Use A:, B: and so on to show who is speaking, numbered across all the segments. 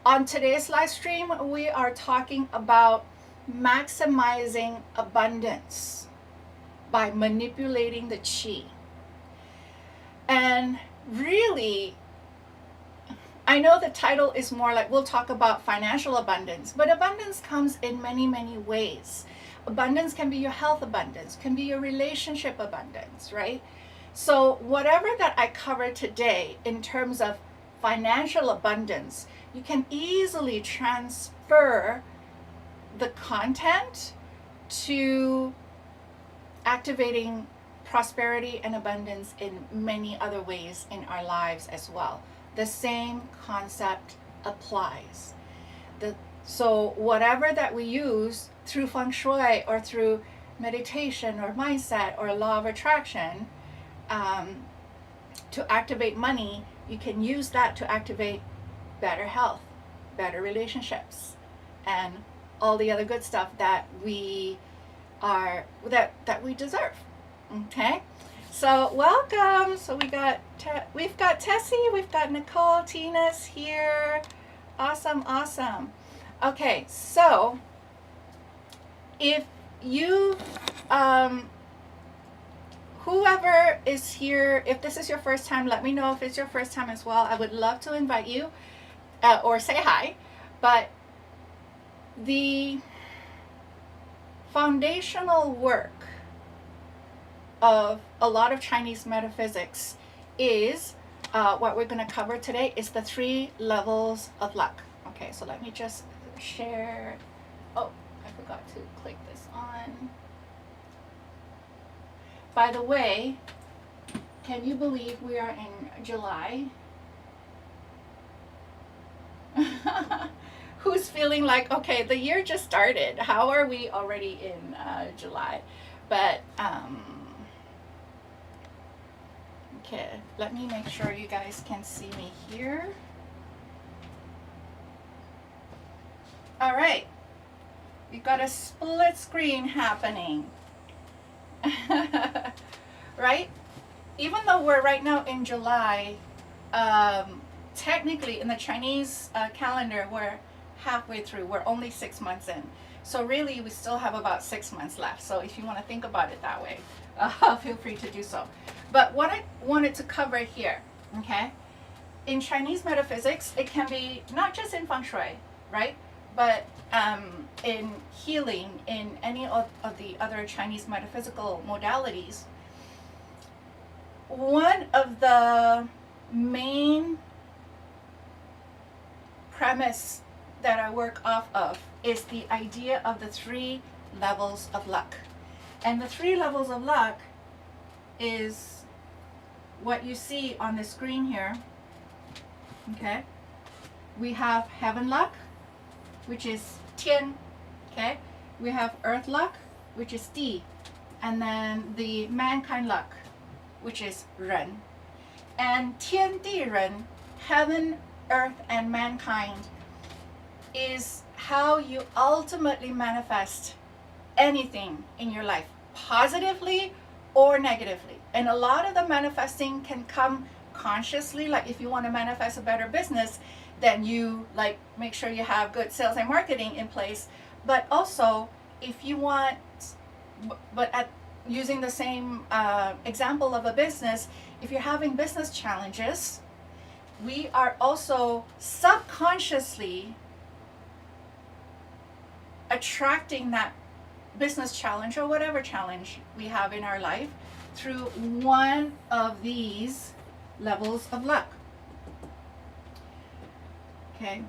A: On today's live stream, we are talking about maximizing abundance by manipulating the chi. And really, I know the title is more like we'll talk about financial abundance, but abundance comes in many, many ways. Abundance can be your health abundance, can be your relationship abundance, right? So, whatever that I cover today in terms of financial abundance, you can easily transfer the content to activating prosperity and abundance in many other ways in our lives as well. The same concept applies. So whatever that we use through feng shui or through meditation or mindset or law of attraction to activate money, you can use that to activate better health, better relationships, and all the other good stuff that we deserve. Okay, so welcome. So we've got Tessie, we've got Nicole, Tina's here. Awesome. Okay, so if you whoever is here, if this is your first time, let me know if it's your first time as well. I would love to invite you or say hi. But the foundational work of a lot of Chinese metaphysics is what we're going to cover today is the 3 levels of luck. Okay, so let me just share. Oh, I forgot to click this on. By the way, can you believe we are in July? Who's feeling like, okay, the year just started. How are we already in July? But okay, let me make sure you guys can see me here. All right, we've got a split screen happening. Right? Even though we're right now in July, technically in the Chinese calendar, we're halfway through. We're only 6 months in. So really, we still have about 6 months left. So if you want to think about it that way, feel free to do so. But what I wanted to cover here, okay? In Chinese metaphysics, it can be not just in feng shui, right? But in healing, in any of the other Chinese metaphysical modalities, one of the main premise that I work off of is the idea of the 3 levels of luck. And the 3 levels of luck is what you see on the screen here. Okay? We have heaven luck, which is Tian. Okay? We have earth luck, which is Di. And then the mankind luck, which is Ren. And Tian Di Ren, heaven, earth, and mankind, is how you ultimately manifest anything in your life, positively or negatively. And a lot of the manifesting can come consciously, like if you want to manifest a better business, then you like make sure you have good sales and marketing in place. But also, if you want, using the same example of a business, if you're having business challenges, we are also subconsciously attracting that business challenge or whatever challenge we have in our life through one of these levels of luck. Okay,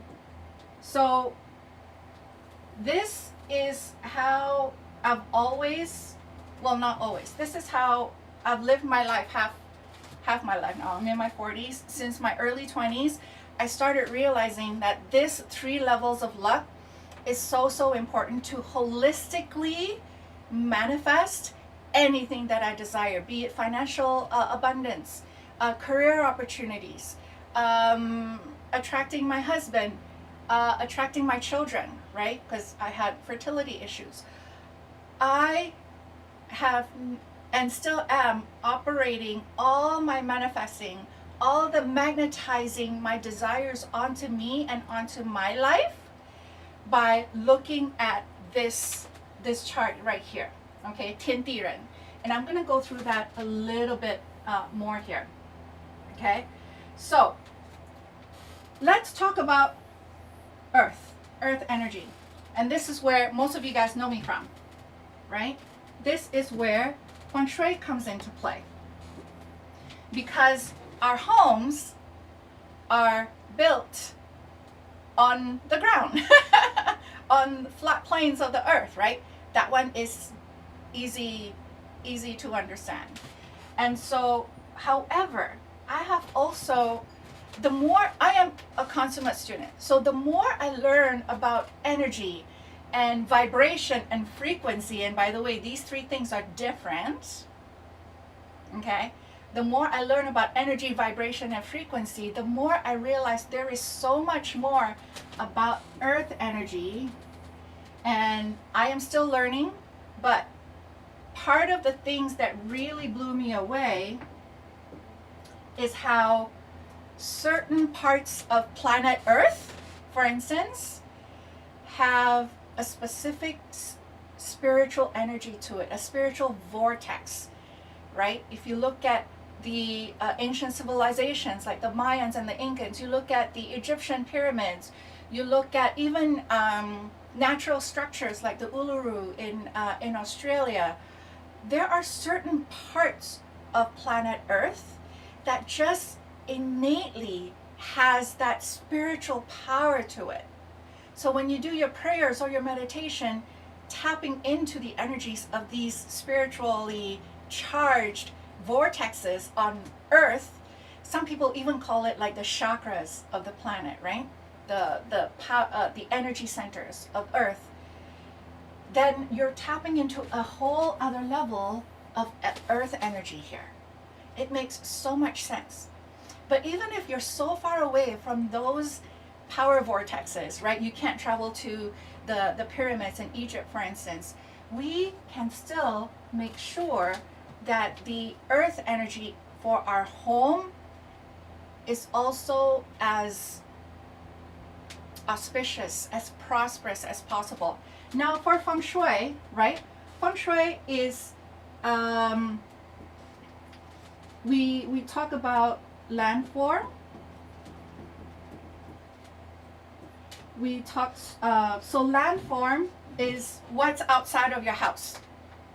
A: so this is how I've always, well, not always, this is how I've lived my life, half my life now. I'm in my 40s. Since my early 20s, I started realizing that this 3 levels of luck is so important to holistically manifest anything that I desire, be it financial abundance, career opportunities, attracting my husband, attracting my children, right? Because I had fertility issues. I have and still am operating all my manifesting all the magnetizing my desires onto me and onto my life by looking at this chart right here, okay, 天地人. And I'm going to go through that a little bit more here, okay? So let's talk about earth energy. And this is where most of you guys know me from, right? This is where Feng Shui comes into play. Because our homes are built on the ground, on flat plains of the earth, right? That one is easy to understand. And so, however, I have also, the more I am a consummate student, so the more I learn about energy and vibration and frequency, and by the way, these three things are different, okay? The more I learn about energy, vibration, and frequency, the more I realize there is so much more about earth energy, and I am still learning, but part of the things that really blew me away is how certain parts of planet Earth, for instance, have a specific spiritual energy to it, a spiritual vortex, right? If you look at the ancient civilizations like the Mayans and the Incans, you look at the Egyptian pyramids, you look at even natural structures like the Uluru in Australia, there are certain parts of planet Earth that just innately has that spiritual power to it. So when you do your prayers or your meditation, tapping into the energies of these spiritually charged vortexes on Earth, some people even call it like the chakras of the planet, right? The energy centers of Earth. Then you're tapping into a whole other level of Earth energy here. It makes so much sense. But even if you're so far away from those power vortexes, right? You can't travel to the pyramids in Egypt, for instance. We can still make sure that the earth energy for our home is also as auspicious, as prosperous as possible. Now for Feng Shui, right? Feng Shui is, we talk about landform. We talk, so landform is what's outside of your house,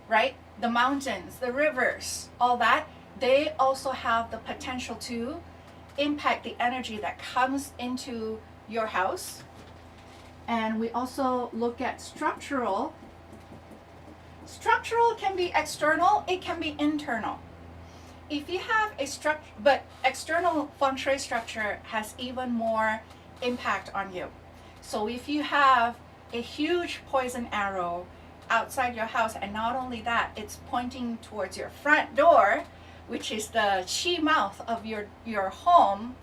A: right? The mountains, the rivers, all that, they also have the potential to impact the energy that comes into your house. And we also look at structural. Structural can be external, it can be internal. If you have a structure, but external Feng Shui structure has even more impact on you. So if you have a huge poison arrow outside your house, and not only that, it's pointing towards your front door, which is the chi mouth of your home,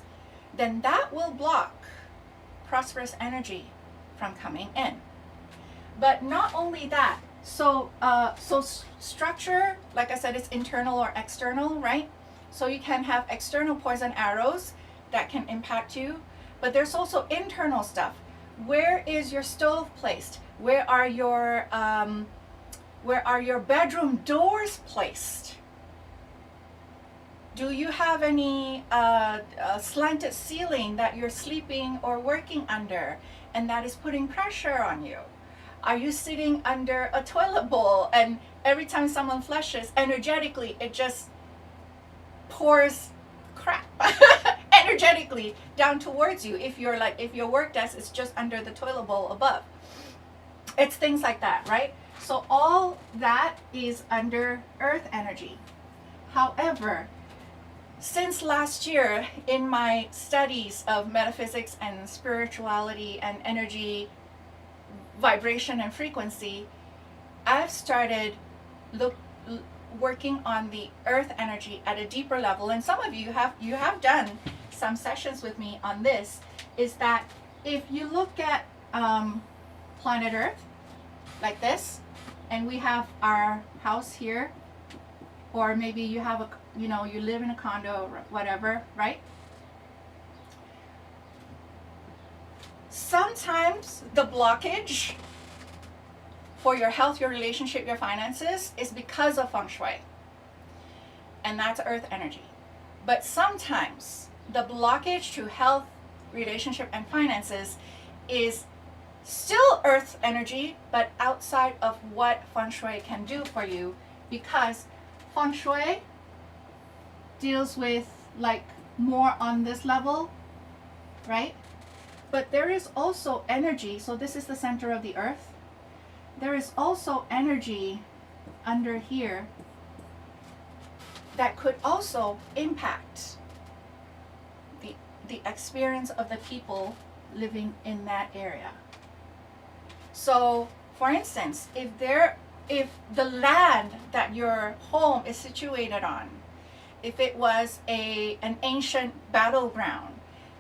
A: then that will block prosperous energy from coming in. But not only that, so structure, like I said, it's internal or external, right? So you can have external poison arrows that can impact you, but there's also internal stuff. Where is your stove placed? Where are your bedroom doors placed? Do you have any slanted ceiling that you're sleeping or working under, and that is putting pressure on you? Are you sitting under a toilet bowl, and every time someone flushes, energetically it just pours crap energetically down towards you? If your work desk is just under the toilet bowl above, it's things like that, right? So all that is under earth energy. However, since last year, in my studies of metaphysics and spirituality and energy, vibration and frequency, I've started working on the earth energy at a deeper level. And some of you have done some sessions with me on this, is that if you look at planet Earth like this, and we have our house here, or maybe you have you know, you live in a condo or whatever, right? Sometimes the blockage for your health, your relationship, your finances is because of feng shui. And that's earth energy. But sometimes the blockage to health, relationship, and finances is still earth energy, but outside of what feng shui can do for you, because feng shui deals with like more on this level, right? But there is also energy. So this is the center of the earth. There is also energy under here that could also impact the experience of the people living in that area. So for instance, if the land that your home is situated on, if it was an ancient battleground,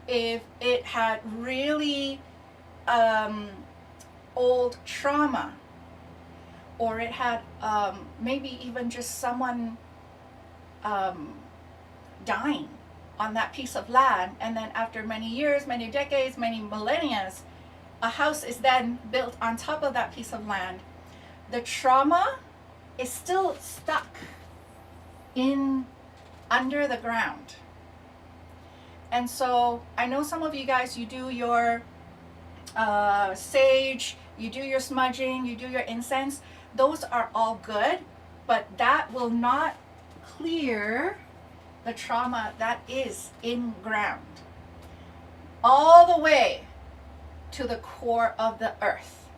A: if it had really old trauma, or it had maybe even just someone dying on that piece of land, and then after many years, many decades, many millennia, a house is then built on top of that piece of land, the trauma is still stuck in under the ground. And so I know some of you guys, you do your sage, you do your smudging, you do your incense. Those are all good, but that will not clear the trauma that is in ground all the way to the core of the earth.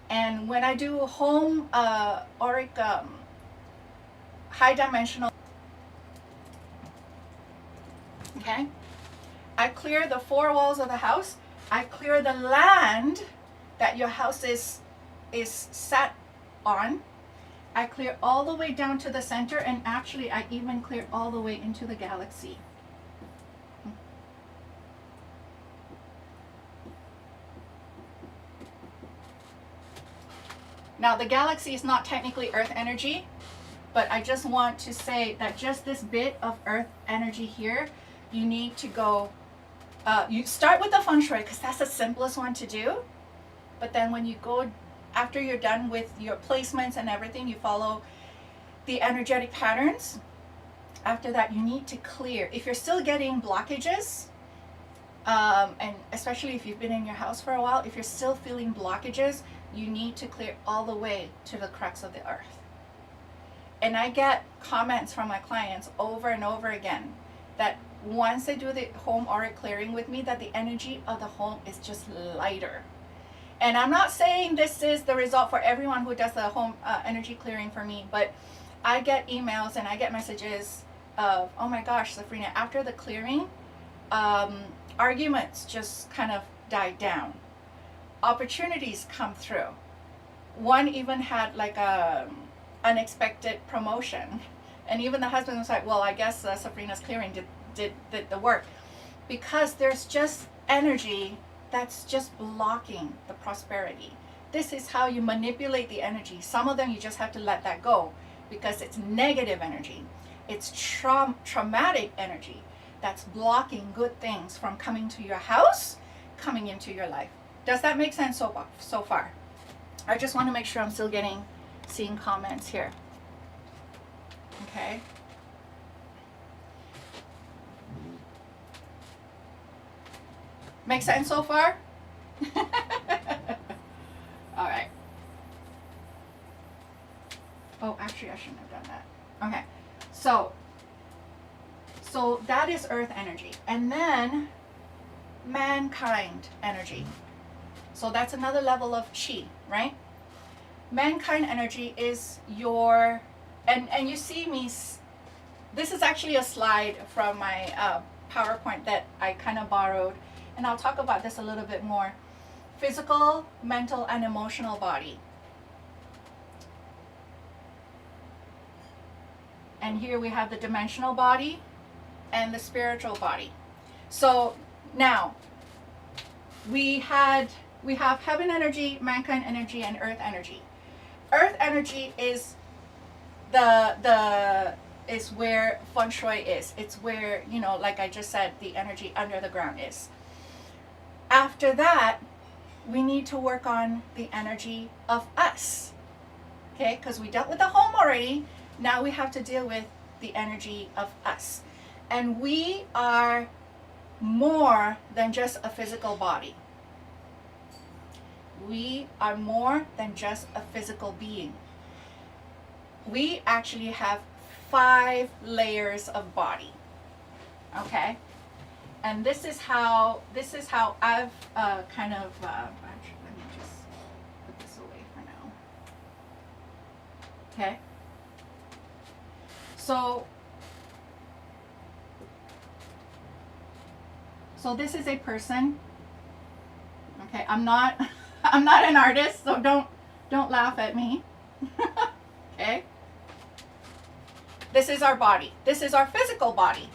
A: And when I do home auric high dimensional, okay, I clear the four walls of the house. I clear the land that your house is set on. I clear all the way down to the center, and actually I even clear all the way into the galaxy. Now the galaxy is not technically earth energy, but I just want to say that just this bit of earth energy here, you need to go, you start with the feng shui because that's the simplest one to do. But then when you go, after you're done with your placements and everything, you follow the energetic patterns. After that, you need to clear. If you're still getting blockages, and especially if you've been in your house for a while, if you're still feeling blockages, you need to clear all the way to the crux of the earth. And I get comments from my clients over and over again that once they do the home auric clearing with me, that the energy of the home is just lighter. And I'm not saying this is the result for everyone who does the home energy clearing for me, but I get emails and I get messages of, oh my gosh, Safrina, after the clearing, arguments just kind of died down. Opportunities come through. One even had like a unexpected promotion, and even the husband was like, well, I guess Safrina's clearing did the work, because there's just energy that's just blocking the prosperity. This is how you manipulate the energy. Some of them you just have to let that go because it's negative energy. It's traumatic energy that's blocking good things from coming to your house, coming into your life. Does that make sense so far? I just want to make sure I'm still seeing comments here. Okay. Make sense so far? All right. Oh, actually, I shouldn't have done that. Okay. So that is earth energy. And then mankind energy. So that's another level of chi, right? Mankind energy is your, and you see me, this is actually a slide from my PowerPoint that I kind of borrowed, and I'll talk about this a little bit more. Physical, mental, and emotional body. And here we have the dimensional body and the spiritual body. So now we have heaven energy, mankind energy, and earth energy. Earth energy is the is where Feng Shui is. It's where, you know, like I just said, the energy under the ground is. After that, we need to work on the energy of us. Okay, because we dealt with the home already. Now we have to deal with the energy of us. And we are more than just a physical body. We are more than just a physical being. We actually have 5 layers of body. Okay? And this is how I've kind of actually, let me just put this away for now. Okay? So this is a person. Okay, I'm not an artist, so don't laugh at me. Okay? This is our body. This is our physical body.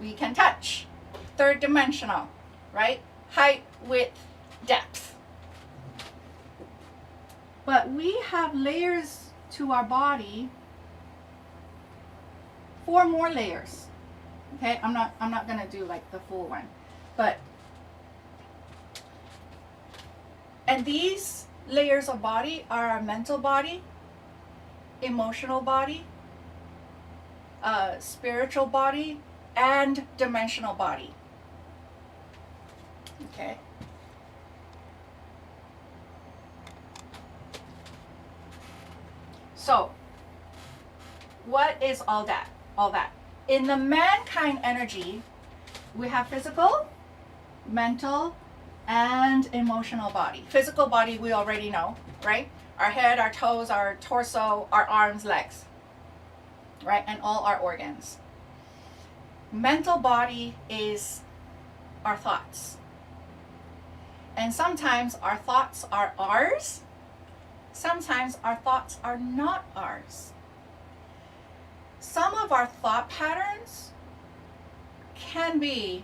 A: We can touch. 3rd dimensional, right? Height, width, depth. But we have layers to our body, 4 more layers. Okay, I'm not gonna do like the full one, but and these layers of body are our mental body, emotional body, spiritual body, and dimensional body. Okay. So, what is all that? All that. In the mankind energy, we have physical, mental, and emotional body. Physical body we already know, right? Our head, our toes, our torso, our arms, legs, right? And all our organs. Mental body is our thoughts. And sometimes our thoughts are ours. Sometimes our thoughts are not ours. Some of our thought patterns can be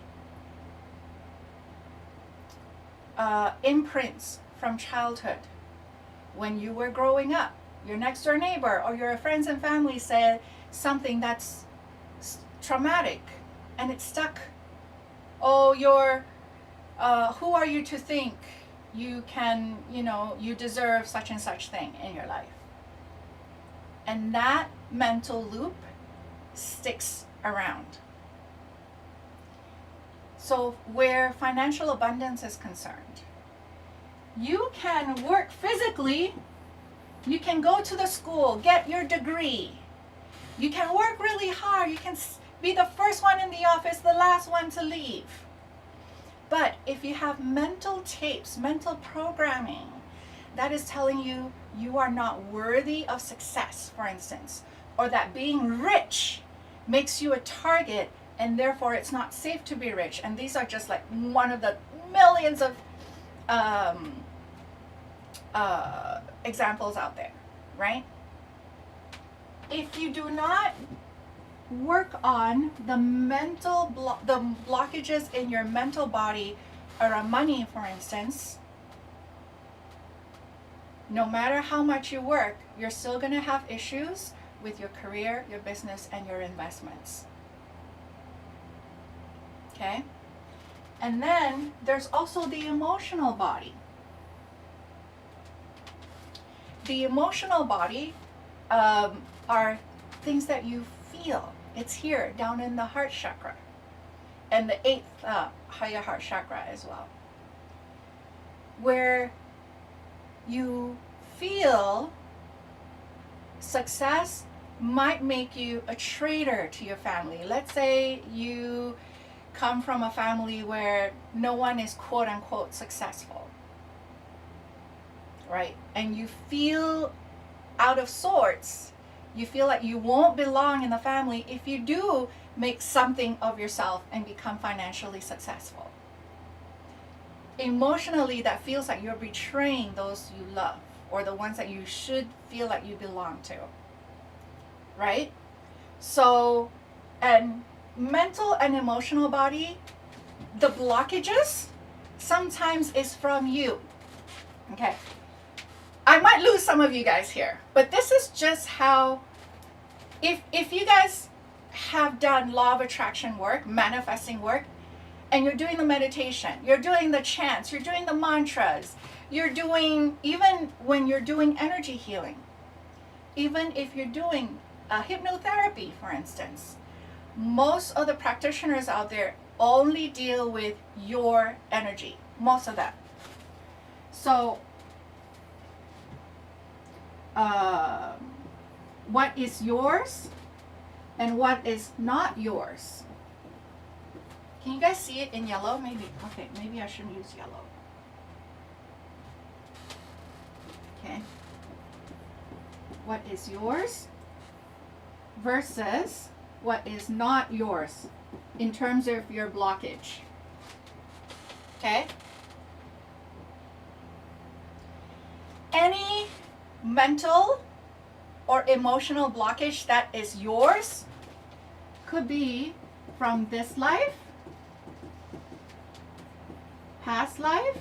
A: imprints from childhood. When you were growing up, your next door neighbor or your friends and family said something that's traumatic and it stuck. Oh, who are you to think you can, you deserve such and such thing in your life? And that mental loop sticks around. So where financial abundance is concerned, you can work physically, you can go to the school, get your degree, you can work really hard, you can be the first one in the office, the last one to leave. But if you have mental tapes, mental programming, that is telling you you are not worthy of success, for instance, or that being rich makes you a target and therefore it's not safe to be rich. And these are just like one of the millions of examples out there, right? If you do not work on the mental the blockages in your mental body around money, for instance, no matter how much you work, you're still going to have issues with your career, your business, and your investments. Okay? And then there's also the emotional body. The emotional body are things that you feel. It's here, down in the heart chakra, and the 8th higher heart chakra as well, where you feel success might make you a traitor to your family. Let's say you come from a family where no one is quote unquote successful, right? And you feel out of sorts. You feel like you won't belong in the family if you do make something of yourself and become financially successful. Emotionally, that feels like you're betraying those you love or the ones that you should feel like you belong to, right? So, and mental and emotional body, the blockages sometimes is from you. Okay. I might lose some of you guys here, but this is just how, if you guys have done law of attraction work, manifesting work, and you're doing the meditation, you're doing the chants, you're doing the mantras, you're doing, even when you're doing energy healing, even if you're doing hypnotherapy, for instance, most of the practitioners out there only deal with your energy, most of that. So, what is yours and what is not yours? Can you guys see it in yellow? Maybe, okay, maybe I shouldn't use yellow. Okay. What is yours versus what is not yours in terms of your blockage. Okay? Any mental or emotional blockage that is yours could be from this life, past life,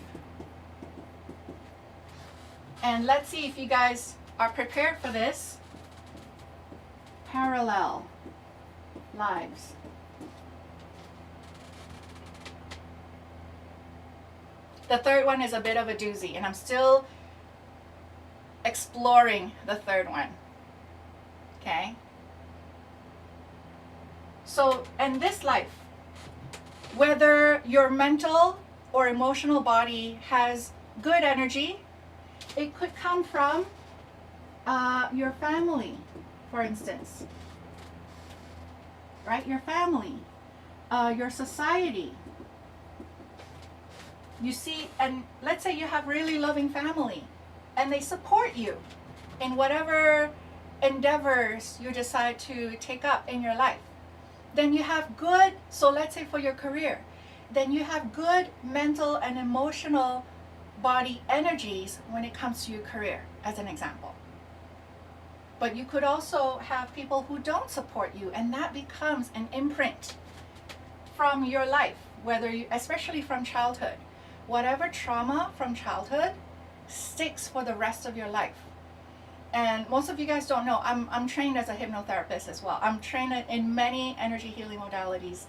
A: and let's see if you guys are prepared for this. Parallel lives. The third one is a bit of a doozy, and I'm still exploring the third one. Okay? So, in this life, whether your mental or emotional body has good energy, it could come from your family, for instance. Right? Your family, your society. You see, and let's say you have really loving family and they support you in whatever endeavors you decide to take up in your life. Then you have good, so let's say for your career, then you have good mental and emotional body energies when it comes to your career, as an example. But you could also have people who don't support you, and that becomes an imprint from your life, whether you, especially from childhood. Whatever trauma from childhood sticks for the rest of your life. And most of you guys don't know, I'm trained as a hypnotherapist as well. I'm trained in many energy healing modalities.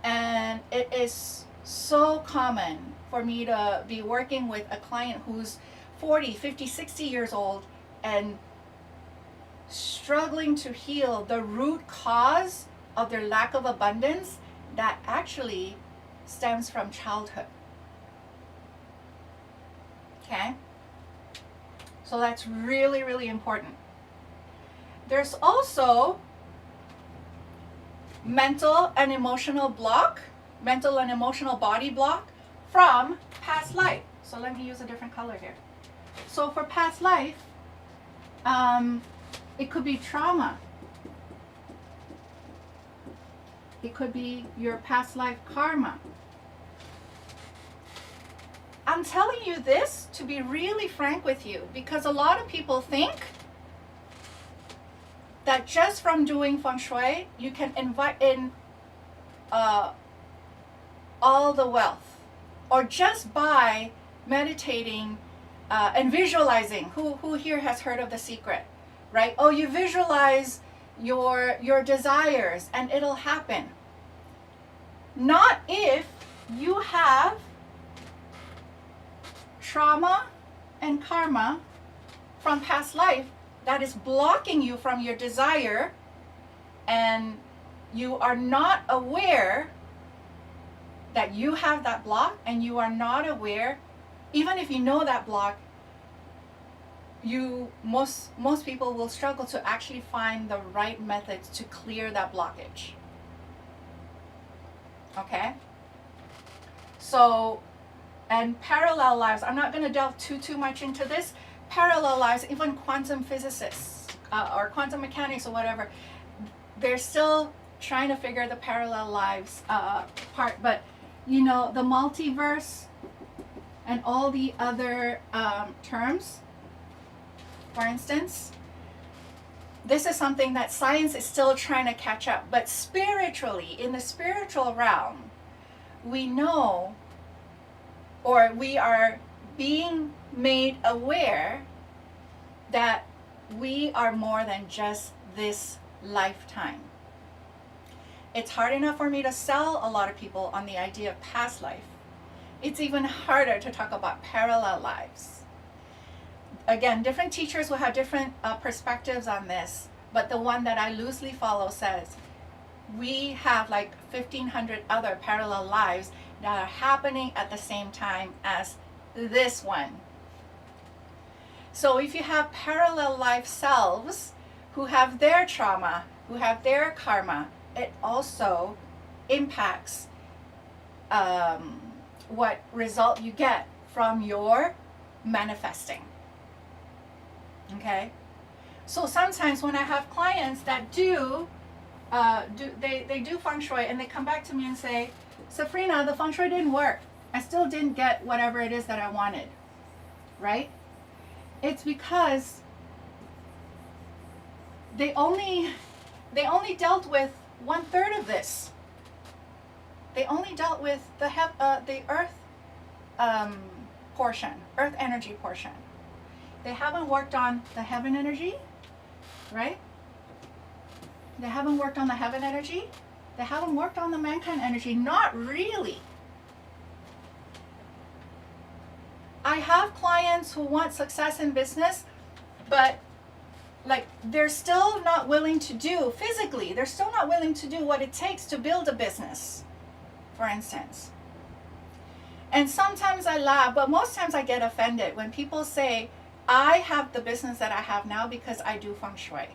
A: And it is so common for me to be working with a client who's 40, 50, 60 years old and struggling to heal the root cause of their lack of abundance that actually stems from childhood. Okay? So that's really, really important. There's also mental and emotional block, mental and emotional body block from past life. So let me use a different color here. So for past life, it could be trauma. It could be your past life karma. I'm telling you this to be really frank with you, because a lot of people think that just from doing Feng Shui, you can invite in all the wealth, or just by meditating and visualizing. Who here has heard of The Secret, right? Oh, you visualize your desires and it'll happen. Not if you have trauma and karma from past life that is blocking you from your desire, and you are not aware that you have that block, and you are not aware, even if you know that block, most people will struggle to actually find the right methods to clear that blockage. Okay? So, and parallel lives, I'm not going to delve too much into this. Parallel lives, even quantum physicists or quantum mechanics or whatever, they're still trying to figure the parallel lives part. But, you know, the multiverse and all the other terms, for instance, this is something that science is still trying to catch up. But spiritually, in the spiritual realm, we know, or we are being made aware that we are more than just this lifetime. It's hard enough for me to sell a lot of people on the idea of past life. It's even harder to talk about parallel lives. Again, different teachers will have different perspectives on this, but the one that I loosely follow says we have like 1,500 other parallel lives that are happening at the same time as this one. So if you have parallel life selves who have their trauma, who have their karma, it also impacts what result you get from your manifesting. Okay? So sometimes when I have clients that they do Feng Shui and they come back to me and say, Safrina, the Feng Shui didn't work. I still didn't get whatever it is that I wanted. Right? It's because they only dealt with 1/3 of this. They only dealt with the earth portion, earth energy portion. They haven't worked on the heaven energy, right? They haven't worked on the heaven energy. They haven't worked on the mankind energy. Not really. I have clients who want success in business, but like they're still not willing to do physically. They're still not willing to do what it takes to build a business, for instance. And sometimes I laugh, but most times I get offended when people say, I have the business that I have now because I do Feng Shui.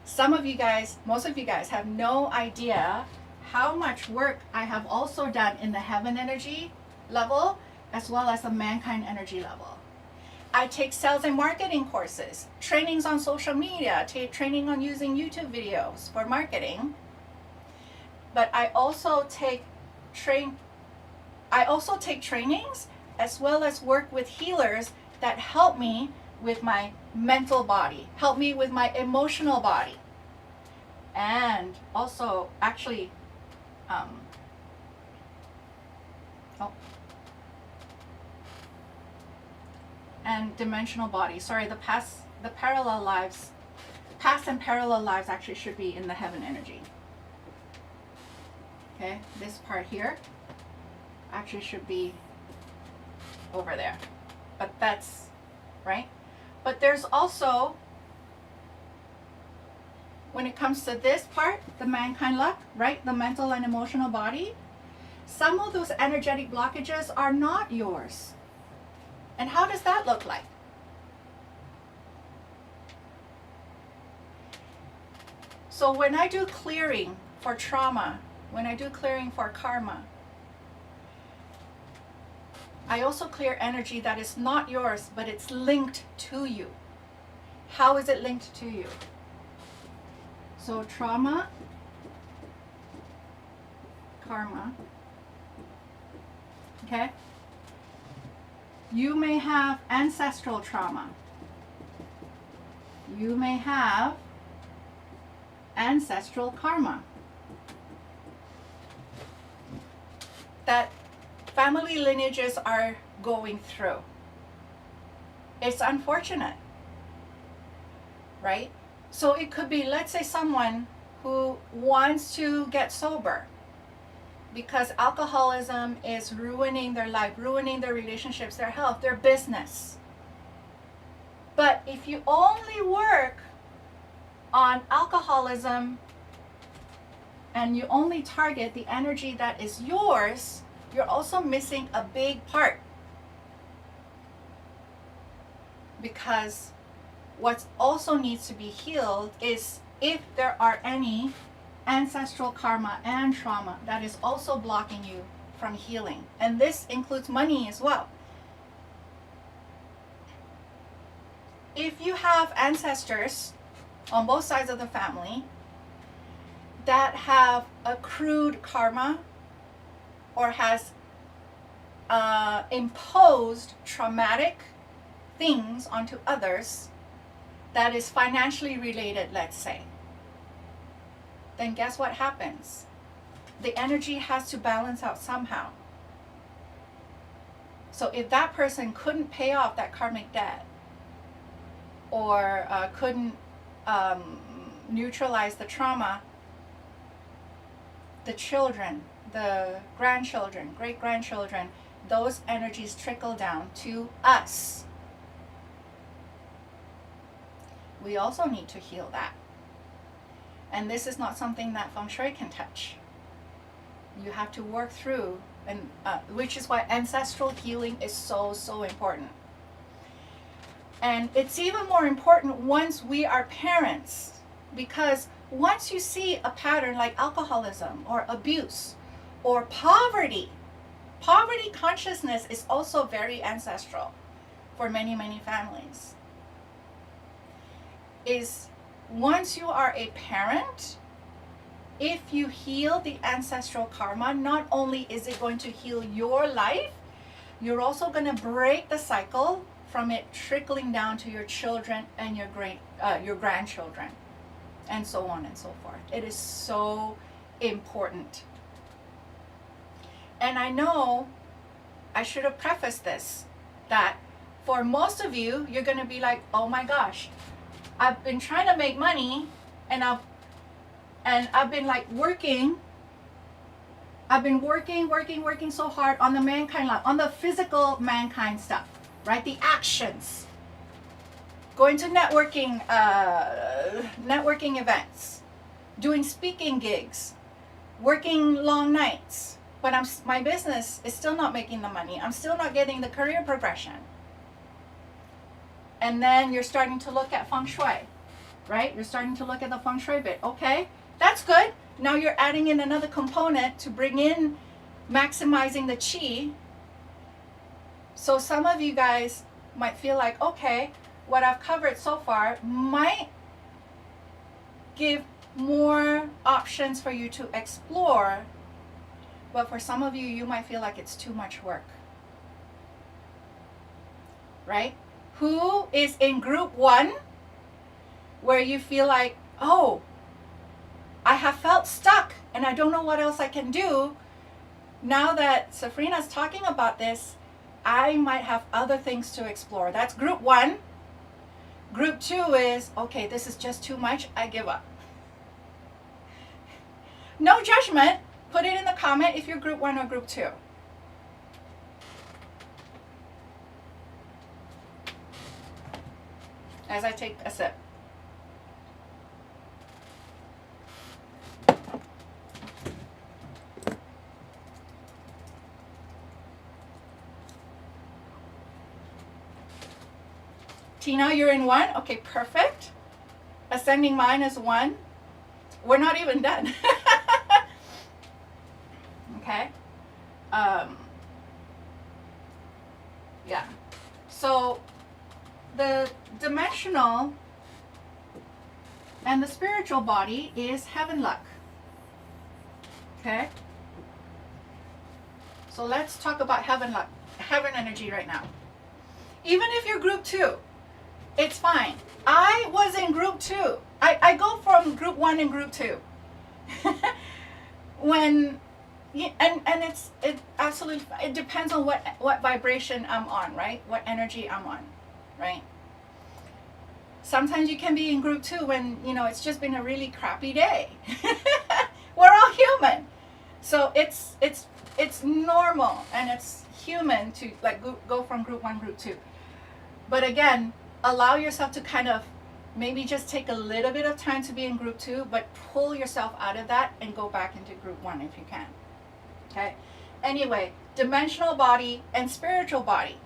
A: Some of you guys, most of you guys have no idea how much work I have also done in the heaven energy level as well as the mankind energy level. I take sales and marketing courses, trainings on social media, training on using YouTube videos for marketing. But I also take trainings as well as work with healers that help me with my mental body, help me with my emotional body, and also actually and dimensional body. Sorry, the past and parallel lives actually should be in the heaven energy. Okay, this part here actually should be over there, but that's right. But there's also, when it comes to this part, the mankind luck, right, the mental and emotional body, some of those energetic blockages are not yours. And how does that look like? So when I do clearing for trauma, when I do clearing for karma, I also clear energy that is not yours, but it's linked to you. How is it linked to you? So trauma, karma, okay? You may have ancestral trauma. You may have ancestral karma. That family lineages are going through. It's unfortunate, right? So it could be, let's say, someone who wants to get sober because alcoholism is ruining their life, ruining their relationships, their health, their business. But if you only work on alcoholism and you only target the energy that is yours, you're also missing a big part. Because what also needs to be healed is if there are any ancestral karma and trauma that is also blocking you from healing. And this includes money as well. If you have ancestors on both sides of the family that have accrued karma or has imposed traumatic things onto others that is financially related, let's say, then guess what happens? The energy has to balance out somehow. So if that person couldn't pay off that karmic debt or couldn't neutralize the trauma, the children, the grandchildren, great-grandchildren, those energies trickle down to us. We also need to heal that. And this is not something that Feng Shui can touch. You have to work through, and which is why ancestral healing is so, so important. And it's even more important once we are parents, because once you see a pattern like alcoholism or abuse or poverty consciousness is also very ancestral for many, many families. Is once you are a parent, if you heal the ancestral karma, not only is it going to heal your life, you're also going to break the cycle from it trickling down to your children and your grandchildren, and so on and so forth. It is so important. And I know I should have prefaced this, that for most of you, you're going to be like, oh my gosh, I've been trying to make money, and I've been like working. I've been working so hard on the mankind life, on the physical mankind stuff, right? The actions. Going to networking events, doing speaking gigs, working long nights. But my business is still not making the money. I'm still not getting the career progression. And then you're starting to look at Feng Shui, right? You're starting to look at the Feng Shui bit. Okay, that's good. Now you're adding in another component to bring in maximizing the chi. So some of you guys might feel like, okay, what I've covered so far might give more options for you to explore. But for some of you, you might feel like it's too much work, right? Who is in group 1 where you feel like, oh, I have felt stuck and I don't know what else I can do. Now that Safrina's talking about this, I might have other things to explore. That's group 1. Group 2 is, okay, this is just too much, I give up. No judgment. Put it in the comment if you're group 1 or group 2. As I take a sip. Tina, you're in 1? Okay, perfect. Ascending mind is 1. We're not even done. Okay. Yeah. So the dimensional and the spiritual body is heaven luck. Okay. So let's talk about heaven luck, heaven energy right now. Even if you're group 2, it's fine. I was in group 2. I go from group 1 and group 2. When it absolutely, it depends on what vibration I'm on, right? What energy I'm on, right? Sometimes you can be in group 2 when, it's just been a really crappy day. We're all human. So it's normal and it's human to like go from group 1, group 2. But again, allow yourself to kind of maybe just take a little bit of time to be in group 2, but pull yourself out of that and go back into group 1 if you can. Okay. Anyway, dimensional body and spiritual body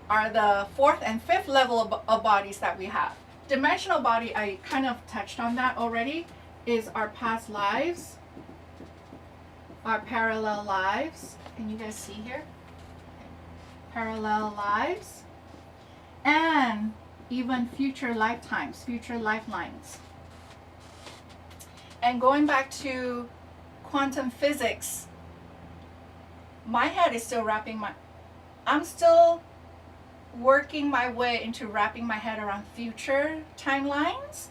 A: are the 4th and 5th level of bodies that we have. Dimensional body, I kind of touched on that already, is our past lives, our parallel lives. Can you guys see here? Parallel lives, and even future lifetimes, future lifelines. And going back to quantum physics, my head is still I'm still working my way into wrapping my head around future timelines.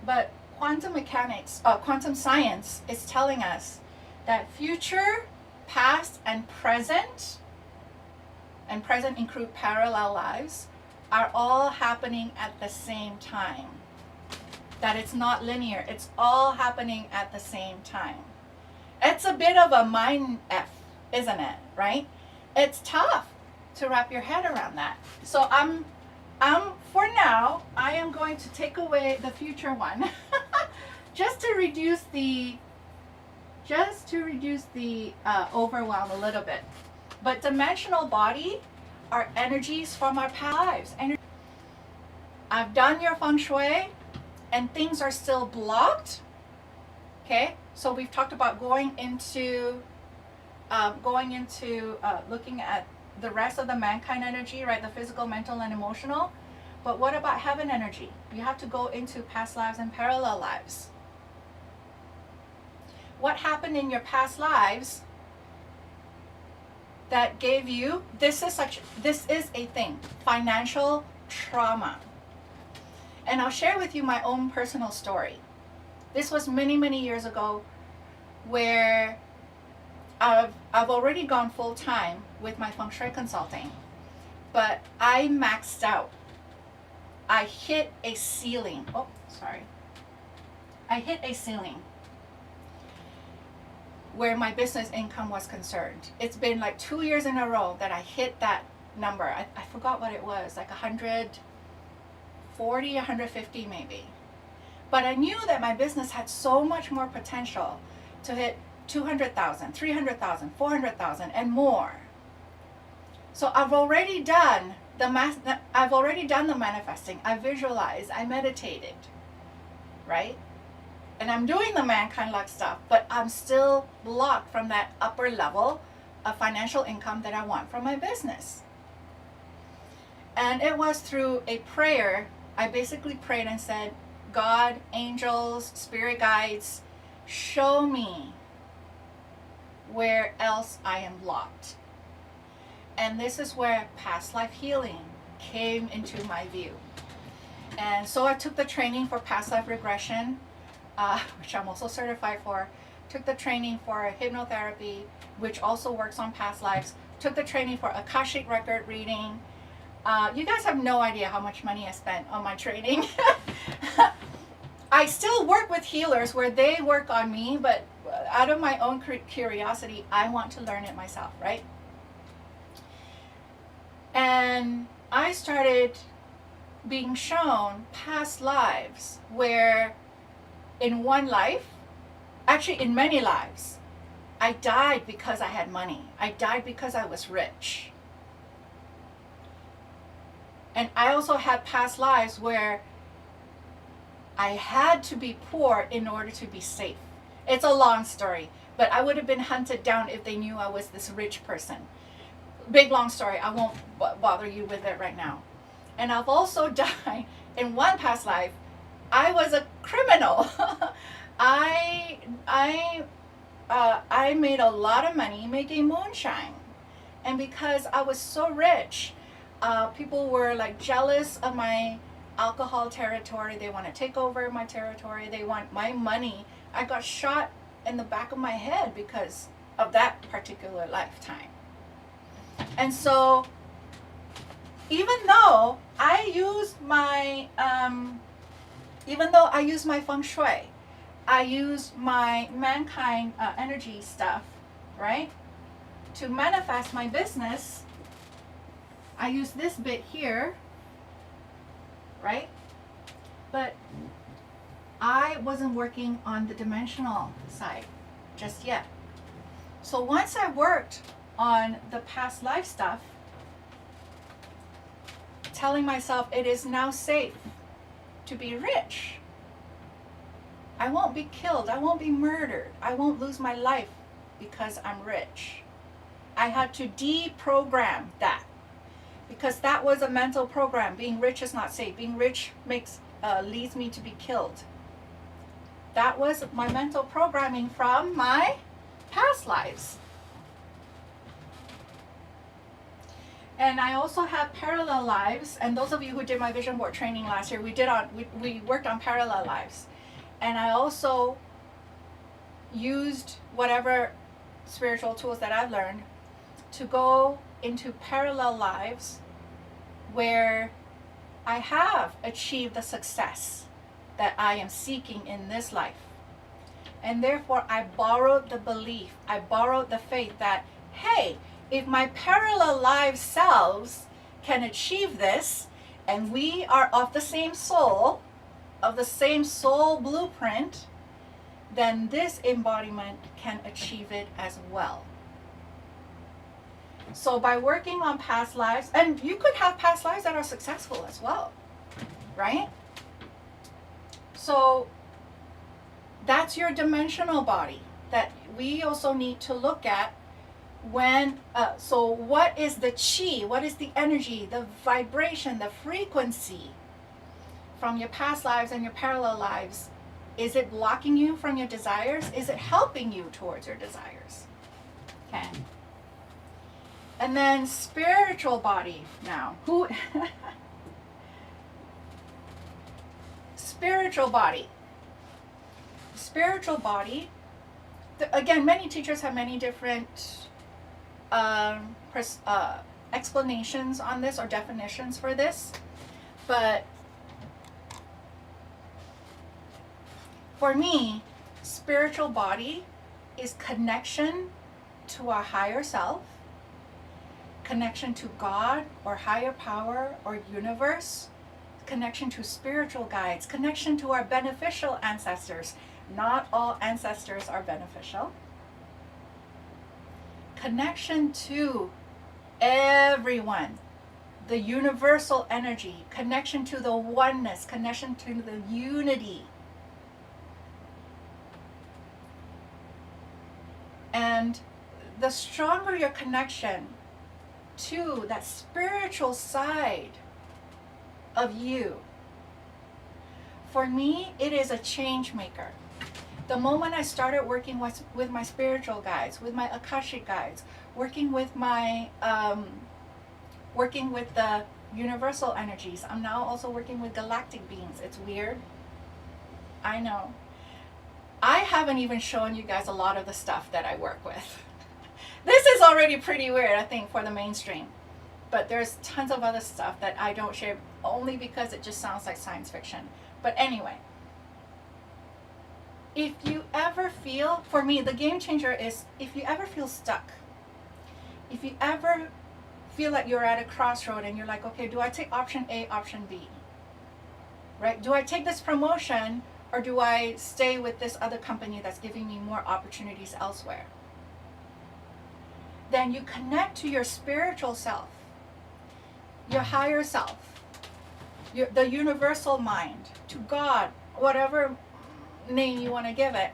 A: But quantum mechanics, quantum science is telling us that future, past, and present include parallel lives, are all happening at the same time. that it's not linear. It's all happening at the same time. It's a bit of a mind F, isn't it? Right? It's tough to wrap your head around that. So I'm for now, I am going to take away the future one just to reduce the overwhelm a little bit. But dimensional body are energies from our past lives. I've done your feng shui and things are still blocked. Okay, so we've talked about going into looking at the rest of the mankind energy, right? The physical, mental, and emotional. But what about heaven energy? You have to go into past lives and parallel lives. What happened in your past lives that gave you, this is a thing, financial trauma. And I'll share with you my own personal story. This was many, many years ago, where I've already gone full time with my feng shui consulting, but I maxed out. I hit a ceiling. I hit a ceiling where my business income was concerned. It's been like 2 years in a row that I hit that number. I forgot what it was, like 140, 150 maybe. But I knew that my business had so much more potential to hit 200,000, 300,000, 400,000 and more. So I've already done the manifesting. I visualized, I meditated, right? And I'm doing the mankind luck stuff, but I'm still blocked from that upper level of financial income that I want from my business. And it was through a prayer. I basically prayed and said, God, angels, spirit guides, show me where else I am blocked. And this is where past life healing came into my view. And so I took the training for past life regression, which I'm also certified for. Took the training for hypnotherapy, which also works on past lives. Took the training for Akashic record reading. You guys have no idea how much money I spent on my training. I still work with healers where they work on me, but out of my own curiosity, I want to learn it myself, right? And I started being shown past lives where in one life, actually in many lives, I died because I had money. I died because I was rich. And I also had past lives where I had to be poor in order to be safe. It's a long story, but I would have been hunted down if they knew I was this rich person. Big long story, I won't bother you with it right now. And I've also died in one past life. I was a criminal. I made a lot of money making moonshine. And because I was so rich, people were like jealous of my alcohol territory. They want to take over my territory. They want my money. I got shot in the back of my head because of that particular lifetime. And so even though I use my feng shui, I use my mankind energy stuff, right, to manifest my business, I use this bit here, right? But I wasn't working on the dimensional side just yet. So once I worked on the past life stuff, telling myself it is now safe to be rich. I won't be killed. I won't be murdered. I won't lose my life because I'm rich. I had to deprogram that because that was a mental program. Being rich is not safe. Being rich leads me to be killed. That was my mental programming from my past lives. And I also have parallel lives. And those of you who did my vision board training last year, we worked on parallel lives. And I also used whatever spiritual tools that I've learned to go into parallel lives where I have achieved the success that I am seeking in this life. And therefore, I borrowed the belief, I borrowed the faith that, hey, if my parallel life selves can achieve this, and we are of the same soul blueprint, then this embodiment can achieve it as well. So by working on past lives, and you could have past lives that are successful as well, right? So that's your dimensional body that we also need to look at when, so what is the chi, what is the energy, the vibration, the frequency from your past lives and your parallel lives? Is it blocking you from your desires? Is it helping you towards your desires? Okay. And then spiritual body now. Who? Spiritual body. Spiritual body. Again, many teachers have many different explanations on this or definitions for this. But for me, spiritual body is connection to our higher self, connection to God or higher power or universe, connection to spiritual guides, connection to our beneficial ancestors. Not all ancestors are beneficial. Connection to everyone, the universal energy, connection to the oneness, connection to the unity. And the stronger your connection to that spiritual side of you, for me, it is a change maker. The moment I started working with my spiritual guides, with my Akashic guides, working with my, working with the universal energies, I'm now also working with galactic beings. It's weird. I know. I haven't even shown you guys a lot of the stuff that I work with. This is already pretty weird, I think, for the mainstream. But there's tons of other stuff that I don't share only because it just sounds like science fiction. But anyway, if you ever feel, for me, the game changer is if you ever feel stuck, if you ever feel like you're at a crossroad and you're like, okay, do I take option A, option B? Right? Do I take this promotion or do I stay with this other company that's giving me more opportunities elsewhere? Then you connect to your spiritual self, your higher self, the universal mind, to God, whatever name you want to give it,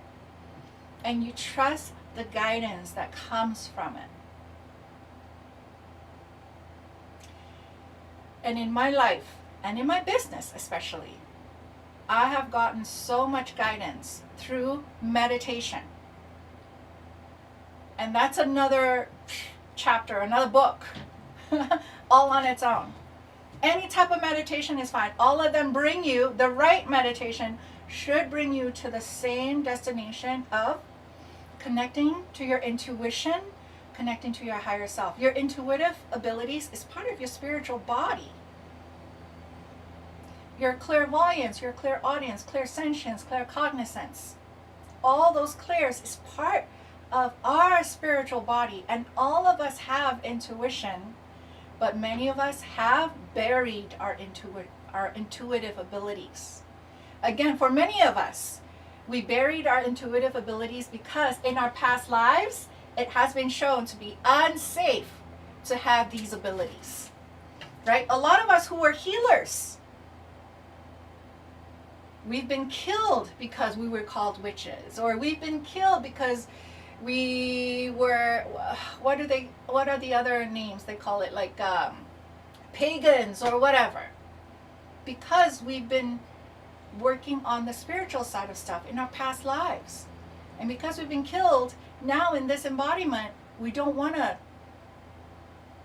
A: and you trust the guidance that comes from it. And in my life, and in my business especially, I have gotten so much guidance through meditation. And that's another chapter, another book, all on its own. Any type of meditation is fine. All of them bring you, the right meditation should bring you to the same destination of connecting to your intuition, connecting to your higher self. Your intuitive abilities is part of your spiritual body. Your clairvoyance, your clairaudience, clairsentience, claircognizance, all those clairs is part of our spiritual body, and all of us have intuition, but many of us have buried our intuitive abilities. Again, for many of us, we buried our intuitive abilities because in our past lives, it has been shown to be unsafe to have these abilities, right? A lot of us who are healers, we've been killed because we were called witches, or we've been killed because we were, what are the other names they call it, like pagans or whatever, because we've been working on the spiritual side of stuff in our past lives. And because we've been killed, now in this embodiment, we don't want to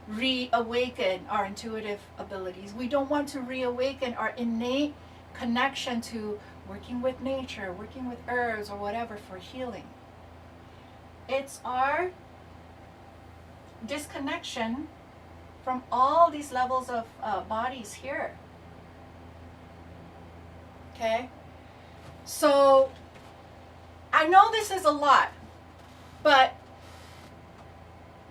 A: reawaken our intuitive abilities. We don't want to reawaken our innate connection to working with nature, working with herbs or whatever for healing. It's our disconnection from all these levels of bodies here. Okay? So I know this is a lot, but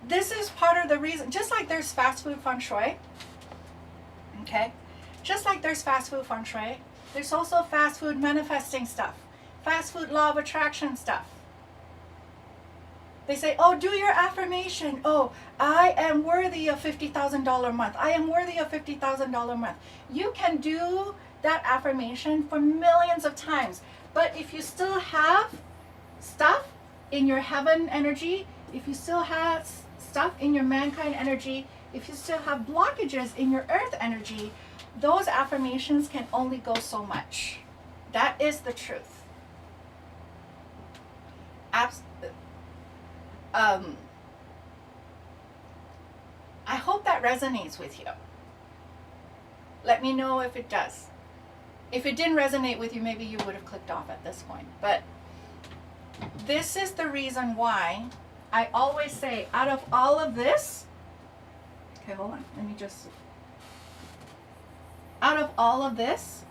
A: this is part of the reason, just like there's fast food feng shui, okay? Just like there's fast food feng shui, there's also fast food manifesting stuff, fast food law of attraction stuff. They say, oh, do your affirmation. Oh, I am worthy of $50,000 a month. I am worthy of $50,000 a month. You can do that affirmation for millions of times. But if you still have stuff in your heaven energy, if you still have stuff in your mankind energy, if you still have blockages in your earth energy, those affirmations can only go so much. That is the truth. I hope that resonates with you. Let me know if it does. If it didn't resonate with you, maybe you would have clicked off at this point. But this is the reason why I always say, out of all of this, okay, hold on, let me just, out of all of this,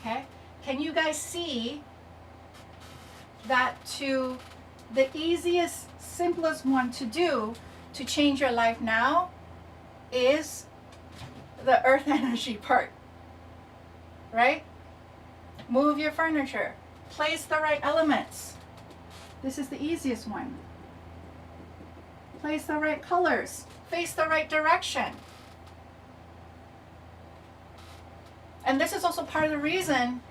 A: okay, can you guys see that to the easiest, simplest one to do to change your life now is the earth energy part, right? Move your furniture, place the right elements. This is the easiest one. Place the right colors, face the right direction. And this is also part of the reason,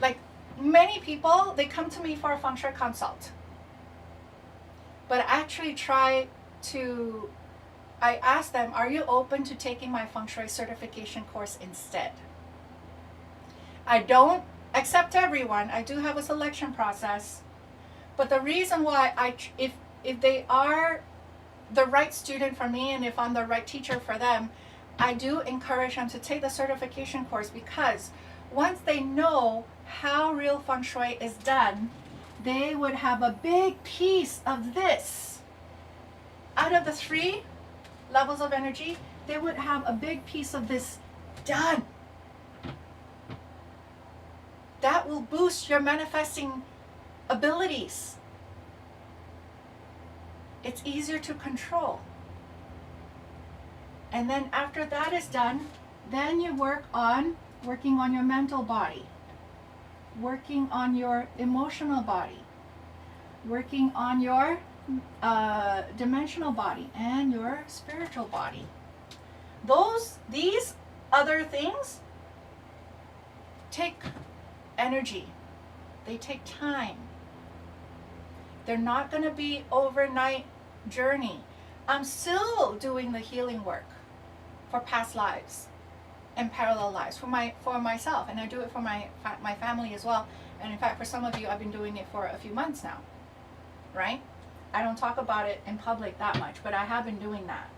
A: like many people, they come to me for a feng shui consult. But I actually I ask them, are you open to taking my feng shui certification course instead? I don't accept everyone. I do have a selection process. But the reason why if they are the right student for me and if I'm the right teacher for them, I do encourage them to take the certification course, because once they know how real feng shui is done, they would have a big piece of this. Out of the 3 levels of energy, they would have a big piece of this done. That will boost your manifesting abilities. It's easier to control. And then after that is done, then you working on your mental body, working on your emotional body, working on your dimensional body and your spiritual body. These other things take energy. They take time. They're not going to be overnight journey. I'm still doing the healing work for past lives and parallel lives for myself, and I do it for my family as well. And in fact, for some of you, I've been doing it for a few months now, right? I don't talk about it in public that much, but I have been doing that.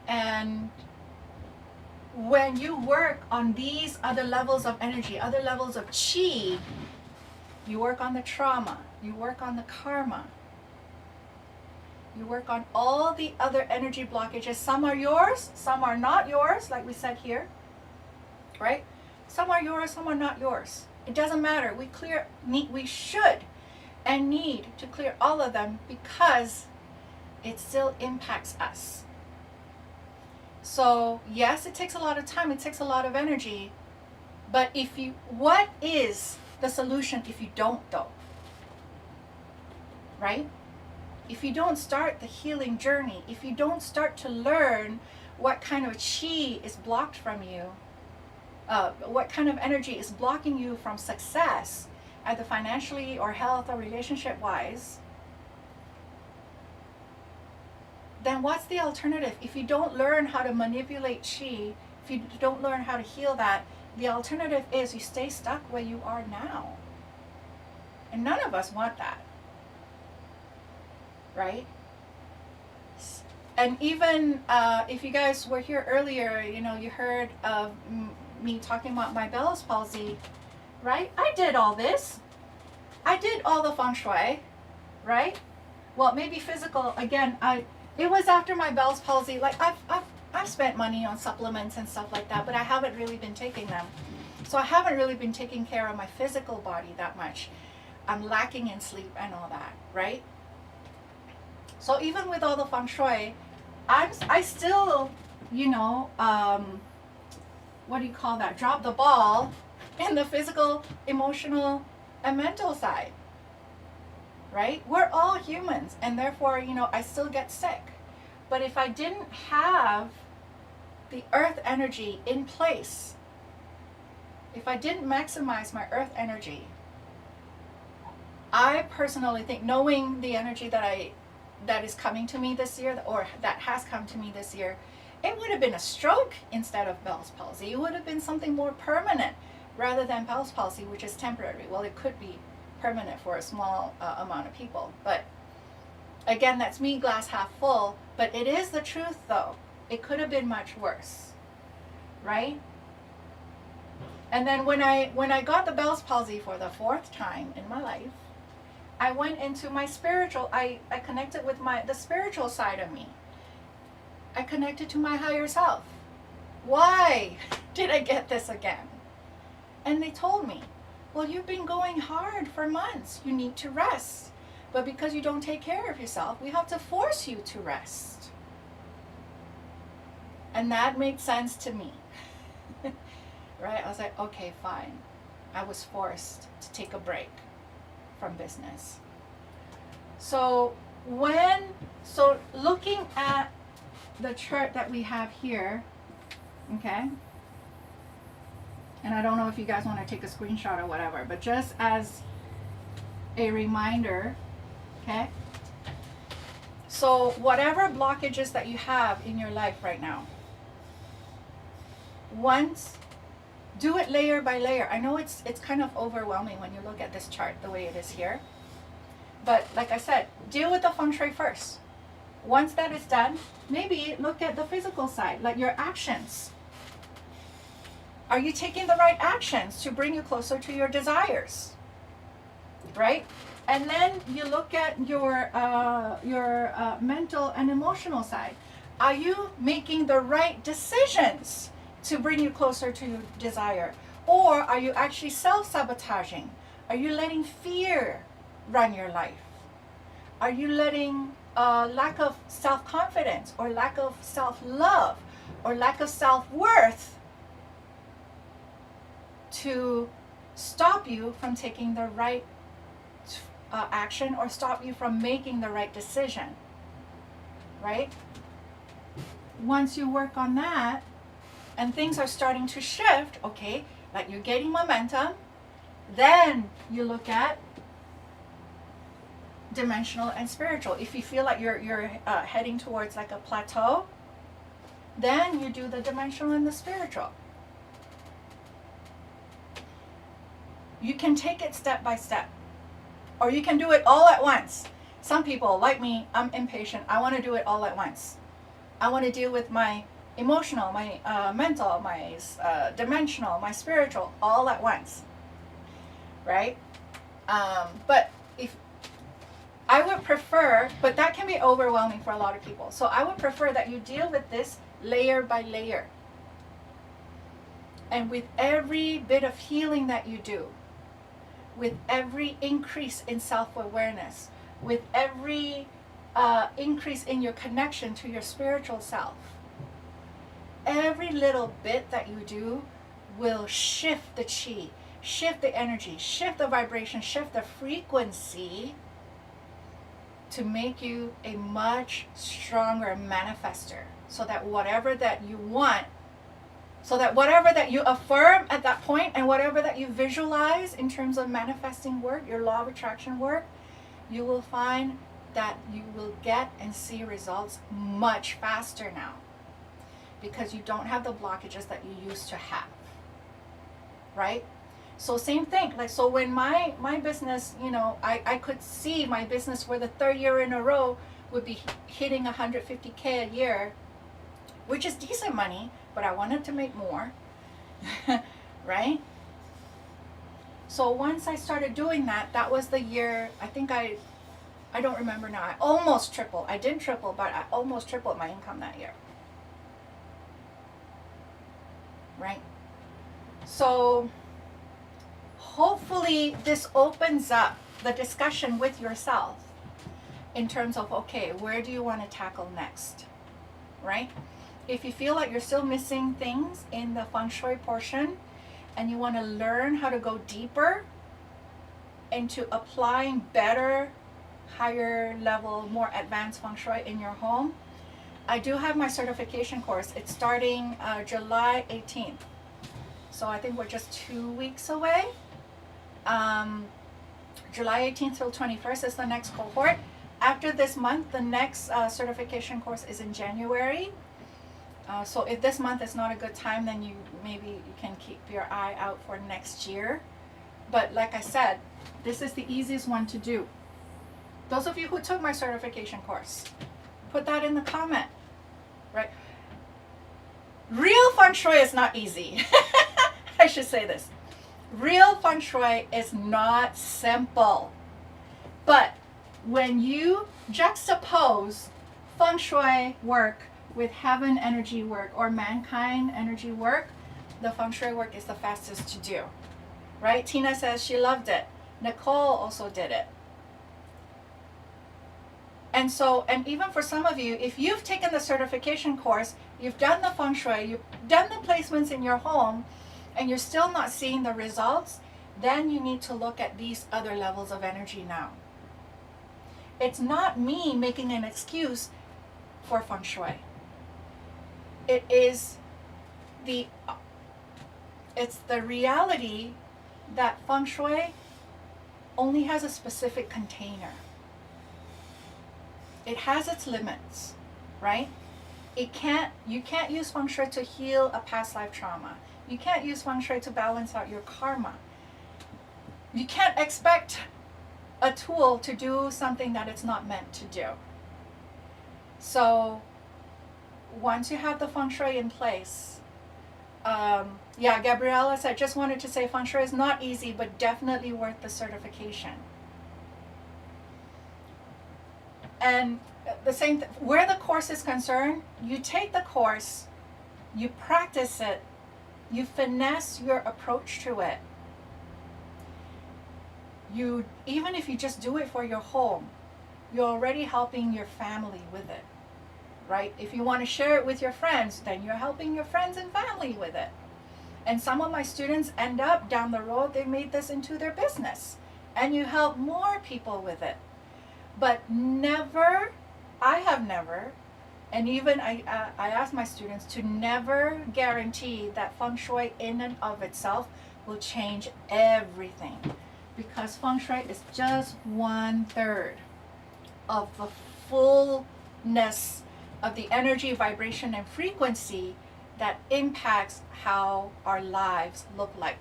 A: And when you work on these other levels of energy, other levels of chi, you work on the trauma, you work on the karma, you work on all the other energy blockages. Some are yours, some are not yours, like we said here, right? Some are yours, some are not yours. It doesn't matter. We should and need to clear all of them, because it still impacts us. So yes, it takes a lot of time, it takes a lot of energy, but what is the solution if you don't though? Right? If you don't start the healing journey, if you don't start to learn what kind of chi is blocked from you, what kind of energy is blocking you from success, either financially or health or relationship wise, then what's the alternative? If you don't learn how to manipulate chi, if you don't learn how to heal that, the alternative is you stay stuck where you are now. And none of us want that, right? And even if you guys were here earlier, you heard of me talking about my Bell's palsy, right? I did all this. I did all the feng shui, right? Well, maybe physical. Again, it was after my Bell's palsy. Like I've spent money on supplements and stuff like that, but I haven't really been taking them. So I haven't really been taking care of my physical body that much. I'm lacking in sleep and all that, right? So even with all the feng shui, I still, you know, what do you call that? Drop the ball in the physical, emotional, and mental side, right? We're all humans, and therefore, you know, I still get sick. But if I didn't have the earth energy in place, if I didn't maximize my earth energy, I personally think, knowing the energy that is coming to me this year, or that has come to me this year, it would have been a stroke instead of Bell's palsy. It would have been something more permanent rather than Bell's palsy, which is temporary. Well, it could be permanent for a small amount of people. But again, that's me glass half full. But it is the truth, though. It could have been much worse, right? And then when I got the Bell's palsy for the 4th time in my life, I went into my spiritual, I connected with the spiritual side of me. I connected to my higher self. Why did I get this again? And they told me, well, you've been going hard for months. You need to rest. But because you don't take care of yourself, we have to force you to rest. And that made sense to me. Right? I was like, okay, fine. I was forced to take a break from business. So looking at the chart that we have here, okay, and I don't know if you guys want to take a screenshot or whatever, but just as a reminder, okay, so whatever blockages that you have in your life right now, do it layer by layer. I know it's kind of overwhelming when you look at this chart the way it is here. But like I said, deal with the feng shui first. Once that is done, maybe look at the physical side, like your actions. Are you taking the right actions to bring you closer to your desires? Right? And then you look at your mental and emotional side. Are you making the right decisions to bring you closer to your desire? Or are you actually self-sabotaging? Are you letting fear run your life? Are you letting lack of self-confidence or lack of self-love or lack of self-worth to stop you from taking the right action or stop you from making the right decision? Right? Once you work on that, and things are starting to shift, okay, like you're getting momentum, then you look at dimensional and spiritual. If you feel like you're heading towards like a plateau, then you do the dimensional and the spiritual. You can take it step by step, or you can do it all at once. Some people, like me, I'm impatient. I want to do it all at once. I want to deal with my emotional, my mental, my dimensional, my spiritual, all at once, right? But if I would prefer, but that can be overwhelming for a lot of people. So I would prefer that you deal with this layer by layer. And with every bit of healing that you do, with every increase in self-awareness, with every increase in your connection to your spiritual self, every little bit that you do will shift the chi, shift the energy, shift the vibration, shift the frequency to make you a much stronger manifester, so that whatever that you want, so that whatever that you affirm at that point and whatever that you visualize in terms of manifesting work, your law of attraction work, you will find that you will get and see results much faster now, because you don't have the blockages that you used to have, right? So same thing, like, so when my business, you know, I could see my business for the 3rd year in a row would be hitting 150K a year, which is decent money, but I wanted to make more, right? So once I started doing that, that was the year, I think I don't remember now, I almost tripled. I didn't triple, but I almost tripled my income that year. right? So hopefully this opens up the discussion with yourself in terms of, okay, where do you want to tackle next, right? If you feel like you're still missing things in the feng shui portion and you want to learn how to go deeper into applying better, higher level, more advanced feng shui in your home, I do have my certification course. It's starting July 18th. So I think we're just 2 weeks away. July 18th till 21st is the next cohort. After this month, the next certification course is in January. So if this month is not a good time, then maybe you can keep your eye out for next year. But like I said, this is the easiest one to do. Those of you who took my certification course, put that in the comment, right? Real feng shui is not easy. I should say this. Real feng shui is not simple. But when you juxtapose feng shui work with heaven energy work or mankind energy work, the feng shui work is the fastest to do, right? Tina says she loved it. Nicole also did it. And so, and even for some of you, if you've taken the certification course, you've done the feng shui, you've done the placements in your home, and you're still not seeing the results, then you need to look at these other levels of energy now. It's not me making an excuse for feng shui. It's the reality that feng shui only has a specific container. It has its limits, right? You can't use feng shui to heal a past life trauma. You can't use feng shui to balance out your karma. You can't expect a tool to do something that it's not meant to do. So once you have the feng shui in place, yeah, Gabriella said, just wanted to say feng shui is not easy, but definitely worth the certification. And the same where the course is concerned, you take the course, you practice it, you finesse your approach to it. You, even if you just do it for your home, you're already helping your family with it, right? If you want to share it with your friends, then you're helping your friends and family with it. And some of my students end up down the road, they made this into their business, and you help more people with it. But never, I have never, and even I ask my students to never guarantee that feng shui in and of itself will change everything, because feng shui is just 1/3 of the fullness of the energy, vibration, and frequency that impacts how our lives look like.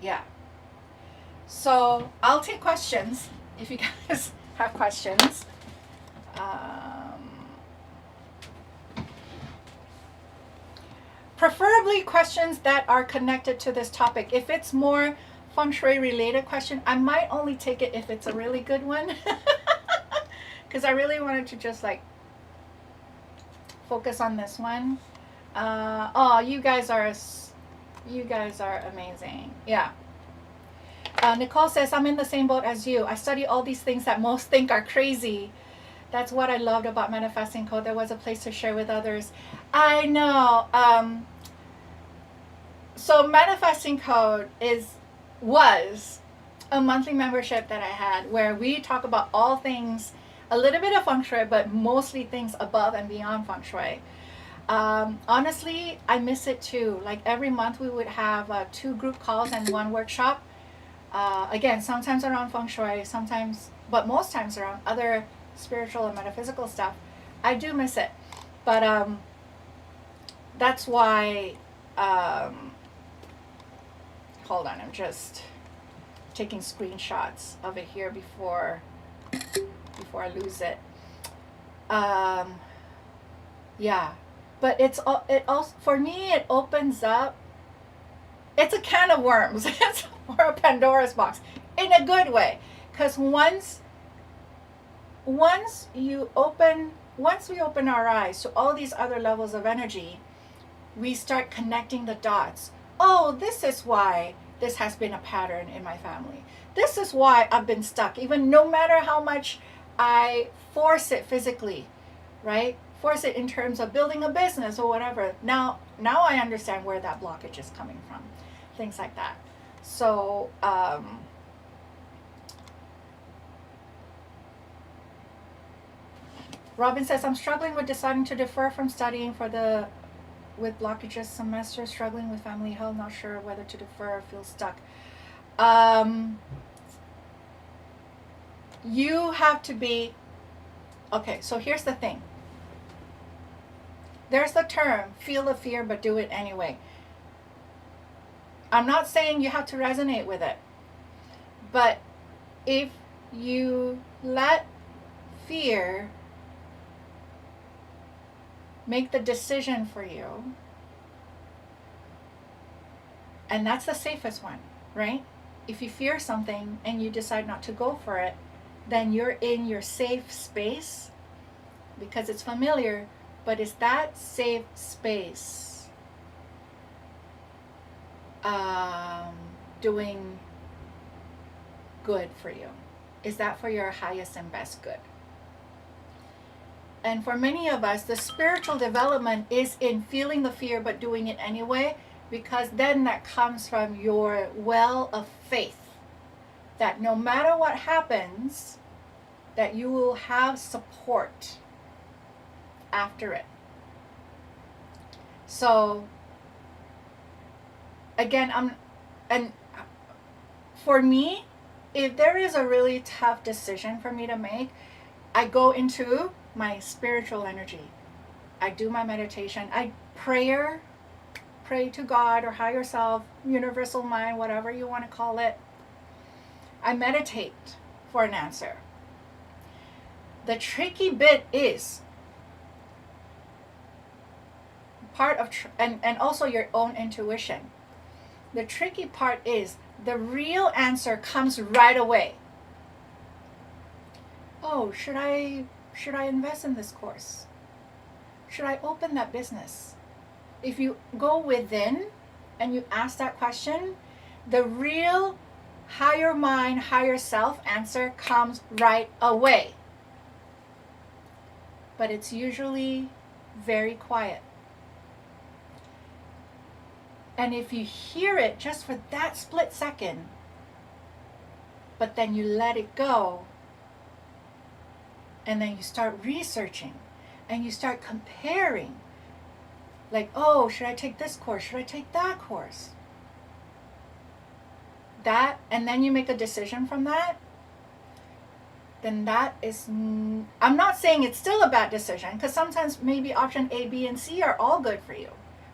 A: Yeah. So I'll take questions if you guys have questions. Preferably questions that are connected to this topic. If it's more feng shui related question, I might only take it if it's a really good one. Because I really wanted to just like focus on this one. Oh, you guys are amazing. Yeah. Nicole says, I'm in the same boat as you. I study all these things that most think are crazy. That's what I loved about Manifesting Code. There was a place to share with others. I know. So Manifesting Code was a monthly membership that I had where we talk about all things, a little bit of feng shui, but mostly things above and beyond feng shui. Honestly, I miss it too. Like every month we would have 2 group calls and 1 workshop. Again, sometimes around feng shui, sometimes, but most times around other spiritual and metaphysical stuff. I do miss it. But that's why, hold on, I'm just taking screenshots of it here before I lose it. Yeah, but it also, for me, it opens up, it's a can of worms. It's or a Pandora's box in a good way, because once we open our eyes to all these other levels of energy, we start connecting the dots. Oh, this is why this has been a pattern in my family. This is why I've been stuck, even no matter how much I force it physically, right? Force it in terms of building a business or whatever. Now I understand where that blockage is coming from. Things like that. So, Robin says, I'm struggling with deciding to defer from studying with blockages semester, struggling with family health, not sure whether to defer or feel stuck. You have to be, okay, so here's the thing. There's the term, feel the fear but do it anyway. I'm not saying you have to resonate with it, but if you let fear make the decision for you, and that's the safest one, right? If you fear something and you decide not to go for it, then you're in your safe space because it's familiar, but is that safe space doing good for you? Is that for your highest and best good? And for many of us, the spiritual development is in feeling the fear but doing it anyway, because then that comes from your well of faith that no matter what happens, that you will have support after it. So again, and for me, if there is a really tough decision for me to make, I go into my spiritual energy. I do my meditation. I pray to God or higher self, universal mind, whatever you want to call it. I meditate for an answer. The tricky bit is part of, and also your own intuition. The tricky part is the real answer comes right away. Oh, should I invest in this course? Should I open that business? If you go within and you ask that question, the real higher mind, higher self answer comes right away. But it's usually very quiet. And if you hear it just for that split second, but then you let it go, and then you start researching, and you start comparing, like, oh, should I take this course? Should I take that course? That, and then you make a decision from that, then that is, I'm not saying it's still a bad decision, because sometimes maybe option A, B, and C are all good for you.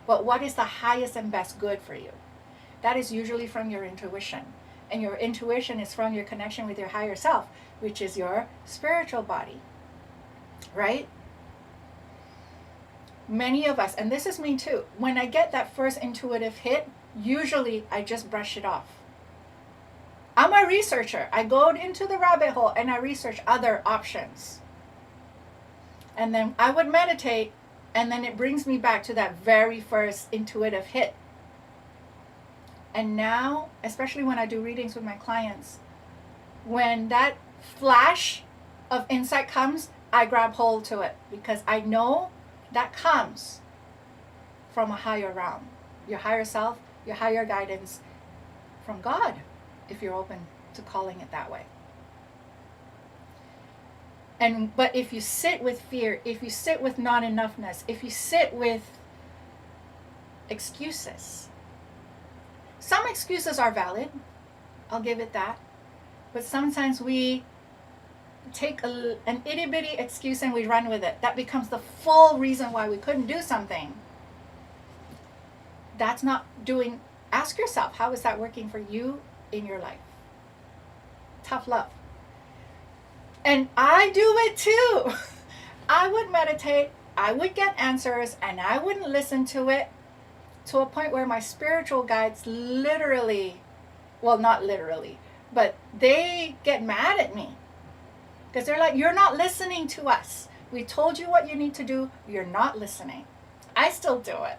A: But what is the highest and best good for you? That is usually from your intuition. And your intuition is from your connection with your higher self, which is your spiritual body. Right? Many of us, and this is me too, when I get that first intuitive hit, usually I just brush it off. I'm a researcher. I go into the rabbit hole and I research other options. And then I would meditate, and then it brings me back to that very first intuitive hit. And now, especially when I do readings with my clients, when that flash of insight comes, I grab hold to it, because I know that comes from a higher realm, your higher self, your higher guidance, from God, if you're open to calling it that way. But if you sit with fear, if you sit with not enoughness, if you sit with excuses, some excuses are valid, I'll give it that, but sometimes we take an itty bitty excuse and we run with it. That becomes the full reason why we couldn't do something. That's not doing, ask yourself, how is that working for you in your life? Tough love. And I do it too. I would meditate, I would get answers, and I wouldn't listen to it, to a point where my spiritual guides literally, well, not literally, but they get mad at me. Because they're like, you're not listening to us. We told you what you need to do. You're not listening. I still do it.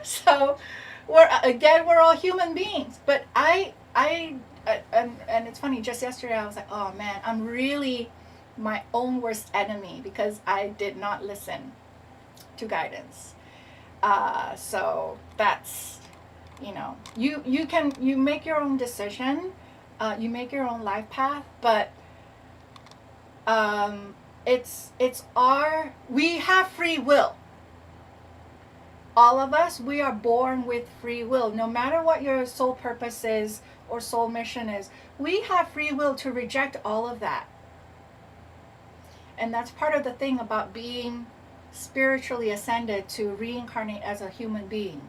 A: So we're all human beings. But and it's funny, just yesterday I was like, oh man, I'm really my own worst enemy because I did not listen to guidance. So that's, you make your own decision, you make your own life path, but we have free will. All of us, we are born with free will. No matter what your soul purpose is or soul mission is, we have free will to reject all of that. And that's part of the thing about being spiritually ascended to reincarnate as a human being,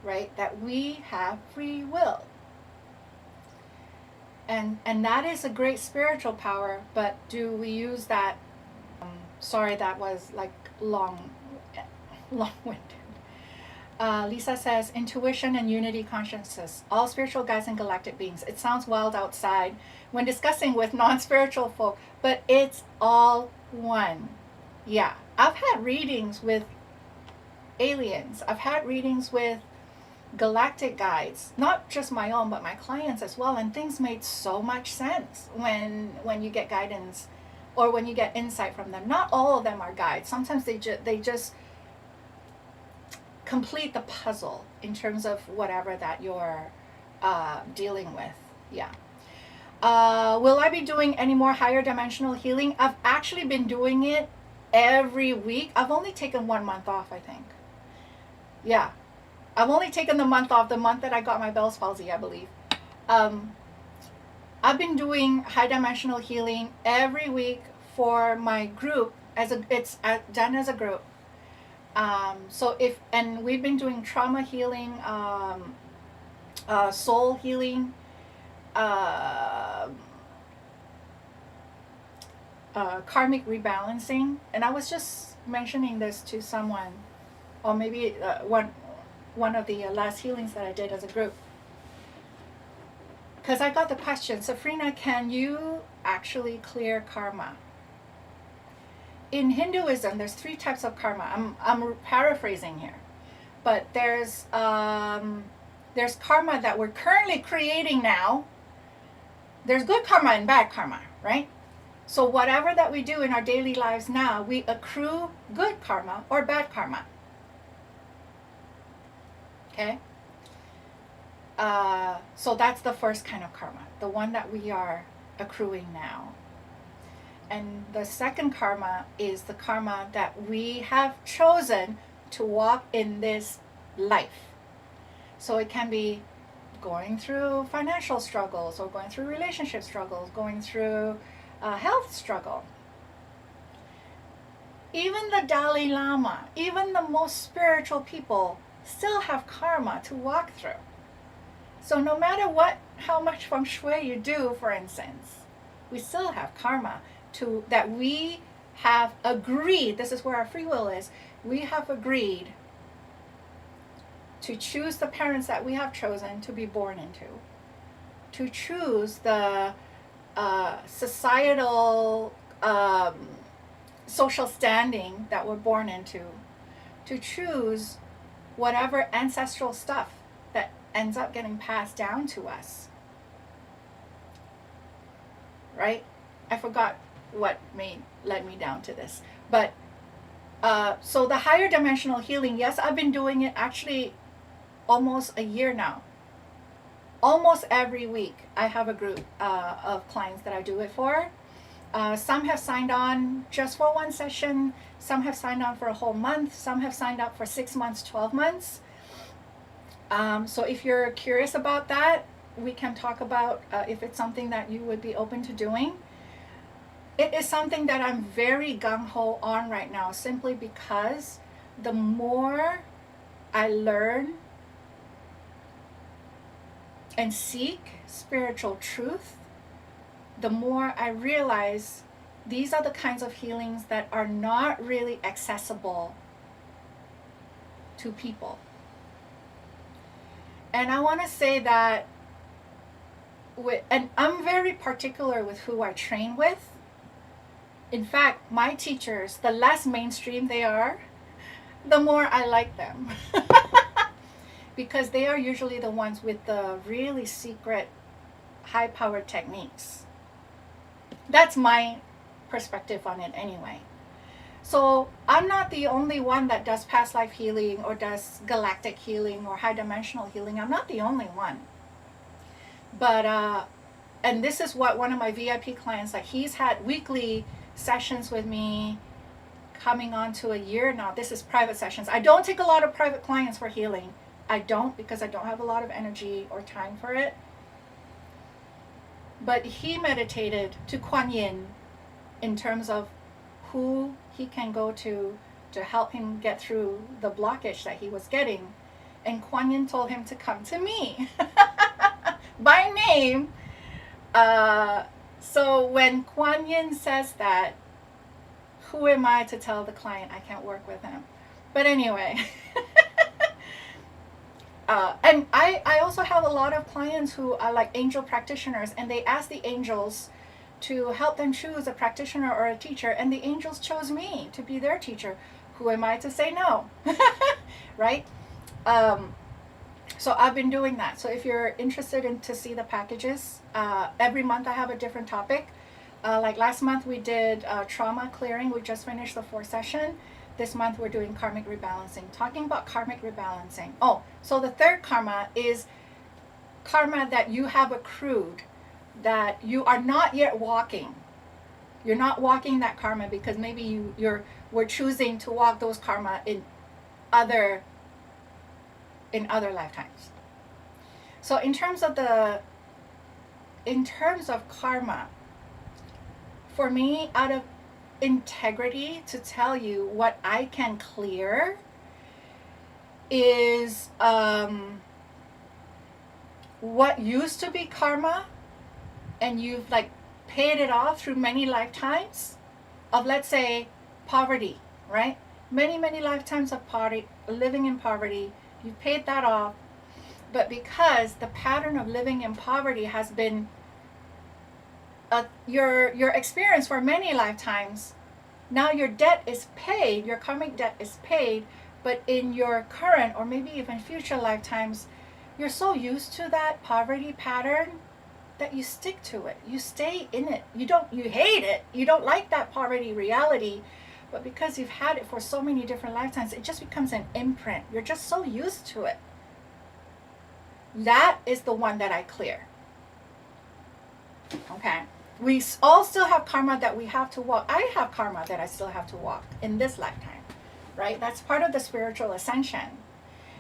A: right? That we have free will. And that is a great spiritual power, but do we use that? Sorry, that was like long-winded. Lisa says, intuition and unity consciousness, all spiritual guides and galactic beings. It sounds wild outside when discussing with non-spiritual folk, but it's all one. Yeah, I've had readings with aliens. I've had readings with galactic guides, not just my own, but my clients as well. And things made so much sense when you get guidance or when you get insight from them. Not all of them are guides. Sometimes they just complete the puzzle in terms of whatever that you're dealing with. Yeah. Will I be doing any more higher dimensional healing? I've actually been doing it every week. I've only taken 1 month off, I think. Yeah. I've only taken the month off, the month that I got my Bell's palsy, I believe. I've been doing high dimensional healing every week for my group. It's done as a group. And we've been doing trauma healing, soul healing, karmic rebalancing. And I was just mentioning this to someone, or maybe one of the last healings that I did as a group. Because I got the question, Safrina, can you actually clear karma? In Hinduism, there's 3 types of karma. I'm paraphrasing here, but there's karma that we're currently creating now. There's good karma and bad karma, right? So whatever that we do in our daily lives now, we accrue good karma or bad karma. Okay? So that's the first kind of karma, the one that we are accruing now. And the second karma is the karma that we have chosen to walk in this life. So it can be going through financial struggles, or going through relationship struggles, going through health struggle. Even the Dalai Lama, even the most spiritual people still have karma to walk through. So no matter how much Feng Shui you do, for instance, we still have karma that we have agreed, this is where our free will is, we have agreed to choose the parents that we have chosen to be born into, to choose the societal social standing that we're born into, to choose whatever ancestral stuff that ends up getting passed down to us. Right? I forgot what led me down to this. But so the higher dimensional healing, yes, I've been doing it actually almost a year now. Almost every week I have a group of clients that I do it for. Some have signed on just for 1 session. Some have signed on for a whole month. Some have signed up for 6 months, 12 months. So if you're curious about that, we can talk about if it's something that you would be open to doing. It is something that I'm very gung-ho on right now, simply because the more I learn and seek spiritual truth, the more I realize these are the kinds of healings that are not really accessible to people. And I want to say that, and I'm very particular with who I train with. In fact, my teachers, the less mainstream they are, the more I like them. Because they are usually the ones with the really secret, high powered techniques. That's my perspective on it anyway. So I'm not the only one that does past life healing or does galactic healing or high dimensional healing. I'm not the only one. But and this is what one of my VIP clients, like, he's had weekly sessions with me coming on to a year now. This is private sessions. I don't take a lot of private clients for healing. I don't, because I don't have a lot of energy or time for it. But he meditated to Kuan Yin in terms of who he can go to help him get through the blockage that he was getting. And Kuan Yin told him to come to me by name. So when Kuan Yin says that, who am I to tell the client I can't work with him? But anyway. And I also have a lot of clients who are like angel practitioners, and they ask the angels to help them choose a practitioner or a teacher, and the angels chose me to be their teacher. Who am I to say no? Right? So I've been doing that. So if you're interested in to see the packages, every month I have a different topic. Like last month we did trauma clearing. We just finished the 4th session. This month we're doing karmic rebalancing, talking about karmic rebalancing. Oh, so the 3rd karma is karma that you have accrued that you are not yet walking. You're not walking that karma because maybe we're choosing to walk those karma in other lifetimes. So in terms of karma, for me, out of integrity to tell you what I can clear is what used to be karma and you've like paid it off through many lifetimes of, let's say, poverty, right? Many lifetimes of poverty, living in poverty. You've paid that off, but because the pattern of living in poverty has been your experience for many lifetimes, now your debt is paid, your karmic debt is paid, but in your current or maybe even future lifetimes, you're so used to that poverty pattern that you stick to it. You stay in it. You hate it. You don't like that poverty reality, but because you've had it for so many different lifetimes, it just becomes an imprint. You're just so used to it. That is the one that I clear. Okay. We all still have karma that we have to walk. I have karma that I still have to walk in this lifetime, right? That's part of the spiritual ascension.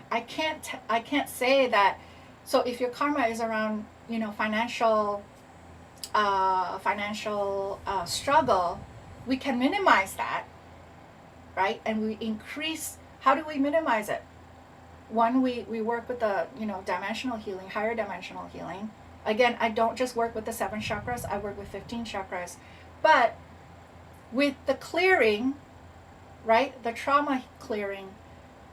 A: I can't say that. So if your karma is around, financial struggle, we can minimize that, right? And we increase. How do we minimize it? One, we work with the dimensional healing, higher dimensional healing. Again, I don't just work with the 7 chakras, I work with 15 chakras. But with the clearing, right, the trauma clearing,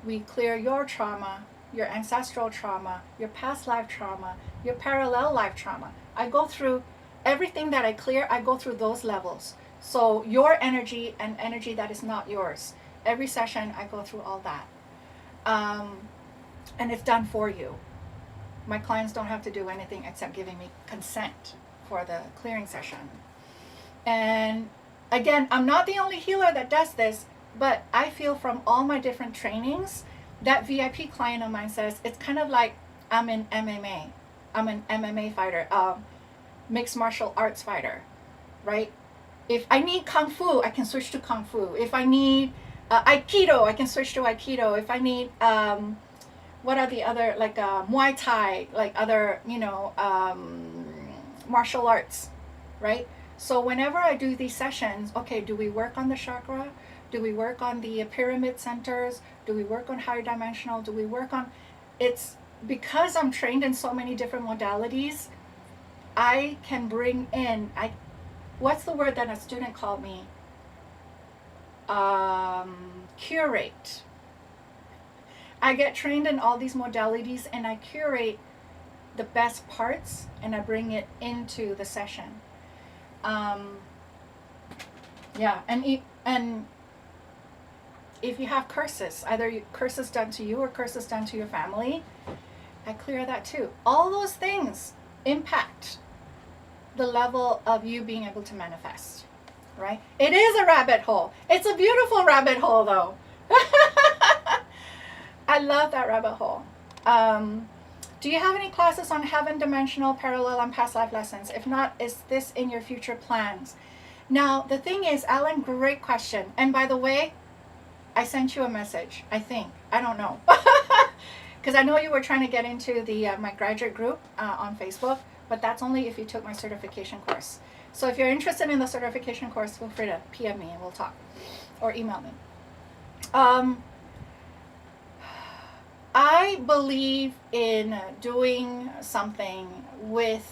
A: we clear your trauma, your ancestral trauma, your past life trauma, your parallel life trauma. I go through everything that I clear, I go through those levels. So your energy and energy that is not yours. Every session, I go through all that. And it's done for you. My clients don't have to do anything except giving me consent for the clearing session. And again, I'm not the only healer that does this, but I feel from all my different trainings, that VIP client of mine says, it's kind of like I'm in MMA. I'm an MMA fighter, mixed martial arts fighter, right? If I need Kung Fu, I can switch to Kung Fu. If I need Aikido, I can switch to Aikido. If I need what are the other, like Muay Thai, like other, martial arts, right? So whenever I do these sessions, okay, do we work on the chakra? Do we work on the pyramid centers? Do we work on higher dimensional? Do we work on, it's because I'm trained in so many different modalities, I can bring in, what's the word that a student called me? Curate. I get trained in all these modalities and I curate the best parts and I bring it into the session. Yeah, and if you have curses, either curses done to you or curses done to your family, I clear that too. All those things impact the level of you being able to manifest, right? It is a rabbit hole. It's a beautiful rabbit hole, though. I love that rabbit hole. Do you have any classes on heaven, dimensional, parallel, and past life lessons? If not, is this in your future plans? Now, the thing is, Alan, great question. And by the way, I sent you a message, I think. I don't know. Because I know you were trying to get into the my graduate group on Facebook, but that's only if you took my certification course. So if you're interested in the certification course, feel free to PM me and we'll talk. Or email me. I believe in doing something with,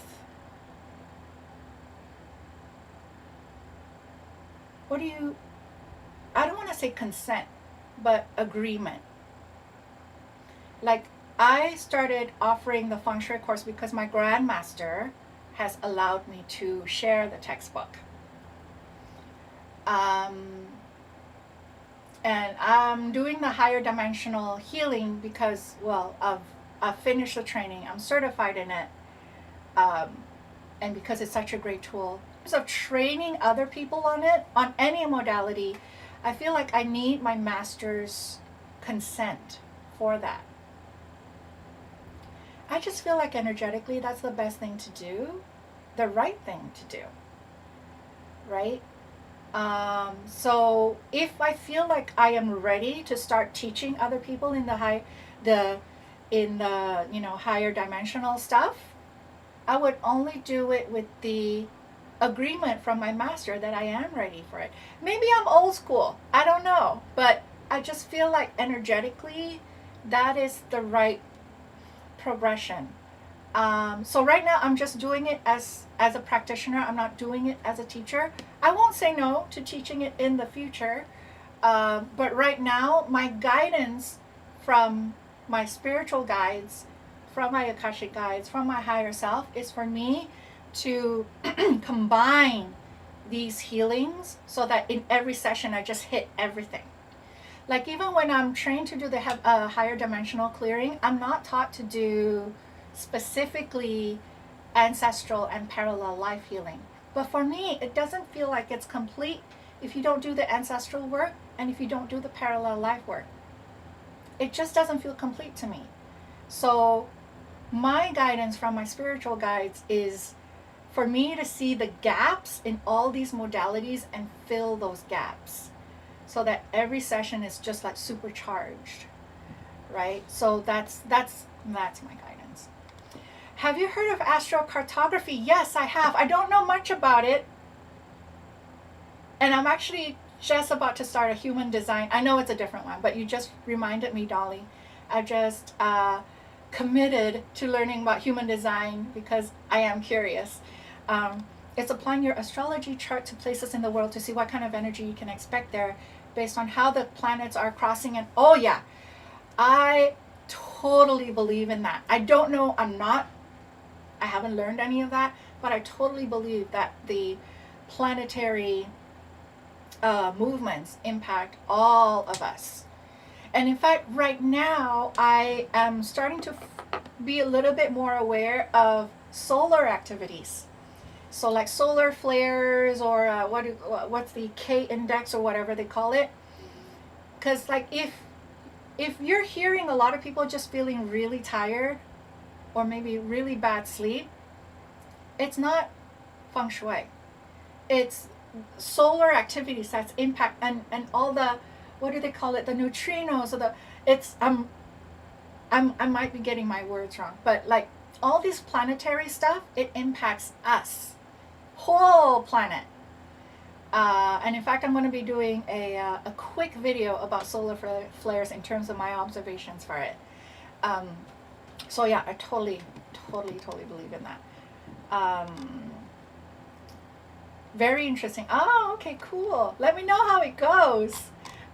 A: I don't want to say consent, but agreement. Like, I started offering the Feng Shui course because my grandmaster has allowed me to share the textbook. And I'm doing the higher dimensional healing because, well, I've finished the training. I'm certified in it. And because it's such a great tool. So training other people on it, on any modality, I feel like I need my master's consent for that. I just feel like energetically that's the best thing to do, the right thing to do, right? So if I feel like I am ready to start teaching other people in the higher dimensional stuff, I would only do it with the agreement from my master that I am ready for it. Maybe I'm old school, I don't know, but I just feel like energetically that is the right progression. So right now I'm just doing it as a practitioner. I'm not doing it as a teacher. I won't say no to teaching it in the future, but right now my guidance from my spiritual guides, from my Akashic guides, from my higher self is for me to combine these healings so that in every session I just hit everything. Like even when I'm trained to do the higher dimensional clearing, I'm not taught to do specifically ancestral and parallel life healing. But for me, it doesn't feel like it's complete if you don't do the ancestral work and if you don't do the parallel life work. It just doesn't feel complete to me. So my guidance from my spiritual guides is for me to see the gaps in all these modalities and fill those gaps so that every session is just like supercharged, right? So that's my guidance. Have you heard of astrocartography? Yes, I have. I don't know much about it. And I'm actually just about to start a human design. I know it's a different one, but you just reminded me, Dolly. I just committed to learning about human design because I am curious. It's applying your astrology chart to places in the world to see what kind of energy you can expect there based on how the planets are crossing. And oh yeah, I totally believe in that. I don't know, I haven't learned any of that, but I totally believe that the planetary movements impact all of us. And in fact, right now, I am starting to be a little bit more aware of solar activities. So like solar flares or what's the K index or whatever they call it. Because like if you're hearing a lot of people just feeling really tired or maybe really bad sleep, it's not feng shui. It's solar activities that's impact and all the, what do they call it, the neutrinos or the, it's I might be getting my words wrong, but like all this planetary stuff, it impacts us, whole planet. And in fact, I'm going to be doing a quick video about solar flares in terms of my observations for it. So yeah, I totally believe in that. Very interesting. Oh, okay, cool. Let me know how it goes.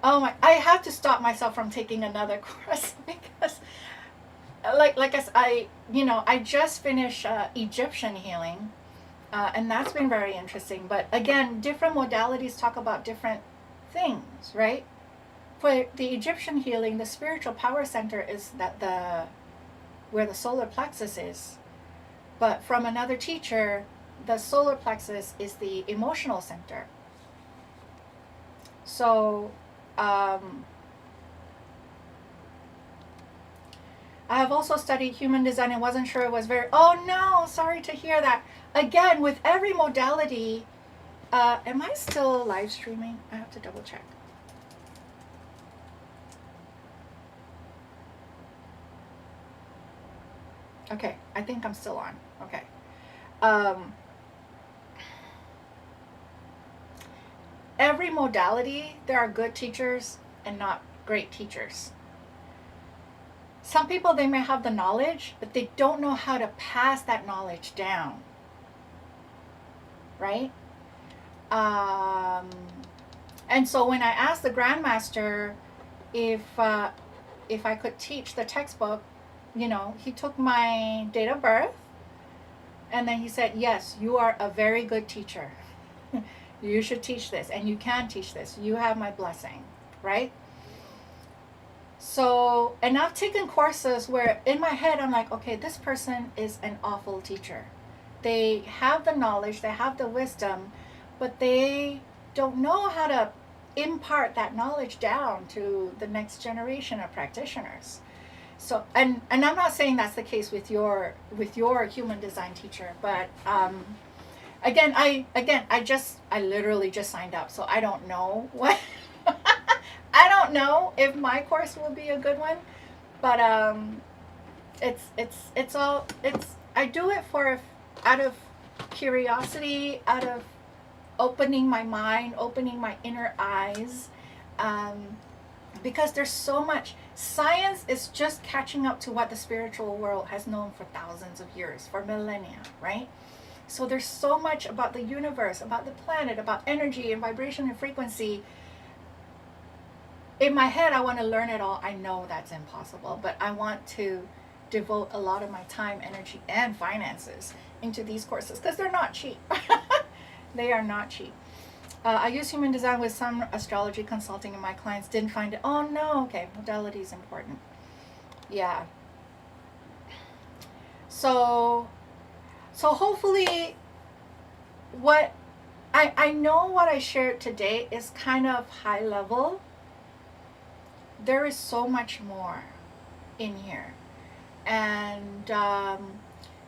A: Oh my, I have to stop myself from taking another course because I just finished Egyptian healing, and that's been very interesting. But again, different modalities talk about different things, right? For the Egyptian healing, the spiritual power center is where the solar plexus is. But from another teacher, the solar plexus is the emotional center. So I have also studied human design and wasn't sure it was very, oh no, sorry to hear that. Again, with every modality, am I still live streaming? I have to double check. Okay, I think I'm still on. Okay. Every modality, there are good teachers and not great teachers. Some people, they may have the knowledge, but they don't know how to pass that knowledge down. Right? And so when I asked the Grandmaster if I could teach the textbook, you know, he took my date of birth and then he said, yes, you are a very good teacher. You should teach this and you can teach this. You have my blessing, right? So, and I've taken courses where in my head I'm like, okay, this person is an awful teacher. They have the knowledge, they have the wisdom, but they don't know how to impart that knowledge down to the next generation of practitioners. So, and I'm not saying that's the case with your human design teacher, but again, I literally just signed up, so I don't know what I don't know if my course will be a good one, but it's I do it for out of curiosity, out of opening my mind, opening my inner eyes, because there's so much. Science is just catching up to what the spiritual world has known for thousands of years, for millennia, right? So there's so much about the universe, about the planet, about energy and vibration and frequency. In my head, I want to learn it all. I know that's impossible, but I want to devote a lot of my time, energy, and finances into these courses because they're not cheap. They are not cheap. I use human design with some astrology consulting, and my clients didn't find it. Oh no, okay, modality is important. Yeah. So hopefully, what I know what I shared today is kind of high level. There is so much more in here, and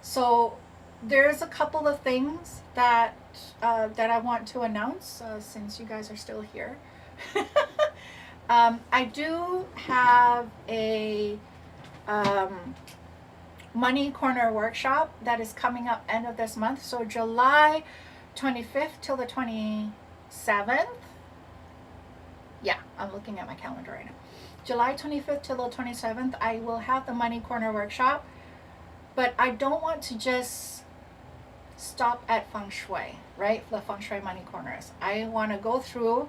A: so there's a couple of things that I want to announce since you guys are still here. I do have a Money Corner workshop that is coming up end of this month. So July 25th till the 27th. Yeah, I'm looking at my calendar right now. July 25th till the 27th, I will have the Money Corner workshop. But I don't want to just stop at Feng Shui, right? The Feng Shui Money Corners. I want to go through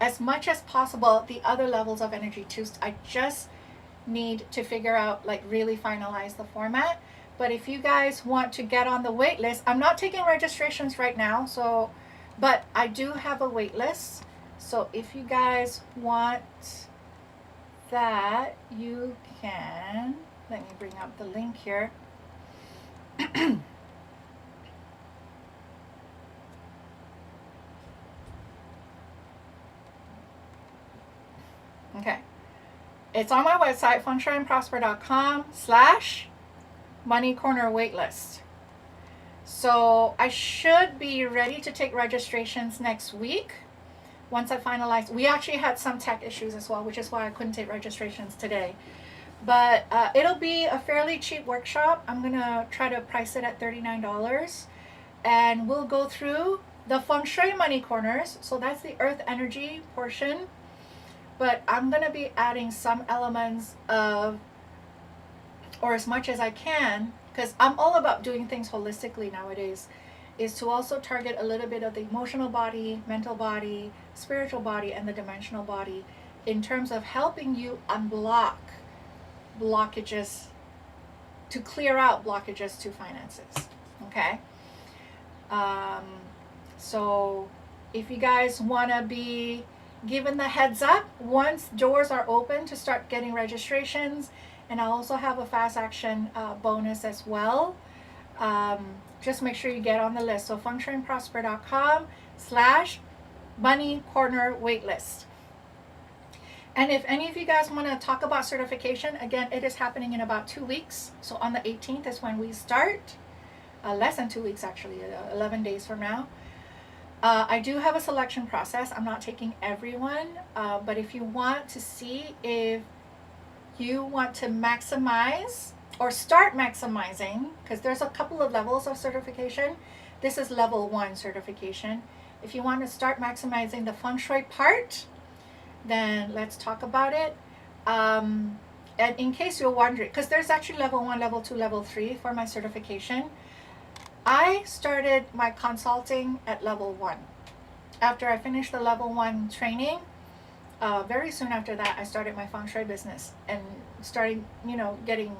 A: as much as possible the other levels of energy too. I just need to figure out, like, really finalize the format. But if you guys want to get on the wait list, I'm not taking registrations right now, so, but I do have a wait list. So if you guys want that, you can, let me bring up the link here. Okay. It's on my website, fengshuiandprosper.com/Money Corner waitlist. So I should be ready to take registrations next week. Once I finalize, we actually had some tech issues as well, which is why I couldn't take registrations today. But it'll be a fairly cheap workshop. I'm going to try to price it at $39. And we'll go through the Feng Shui Money Corners. So that's the earth energy portion. But I'm going to be adding some elements of, or as much as I can, because I'm all about doing things holistically nowadays, is to also target a little bit of the emotional body, mental body, spiritual body, and the dimensional body in terms of helping you unblock blockages, to clear out blockages to finances. Okay? So if you guys want to be given the heads up once doors are open to start getting registrations. And I'll also have a fast action bonus as well. Just make sure you get on the list. So fengshuiandprosper.com/money corner waitlist. And if any of you guys want to talk about certification, again, it is happening in about 2 weeks. So on the 18th is when we start. Less than 2 weeks, actually, 11 days from now. I do have a selection process. I'm not taking everyone, but if you want to see if you want to maximize or start maximizing, because there's a couple of levels of certification. This is level 1 certification. If you want to start maximizing the feng shui part, then let's talk about it. And in case you're wondering, because there's actually level 1, level 2, level 3 for my certification. I started my consulting at level 1. After I finished the level 1 training, very soon after that, I started my feng shui business and starting, getting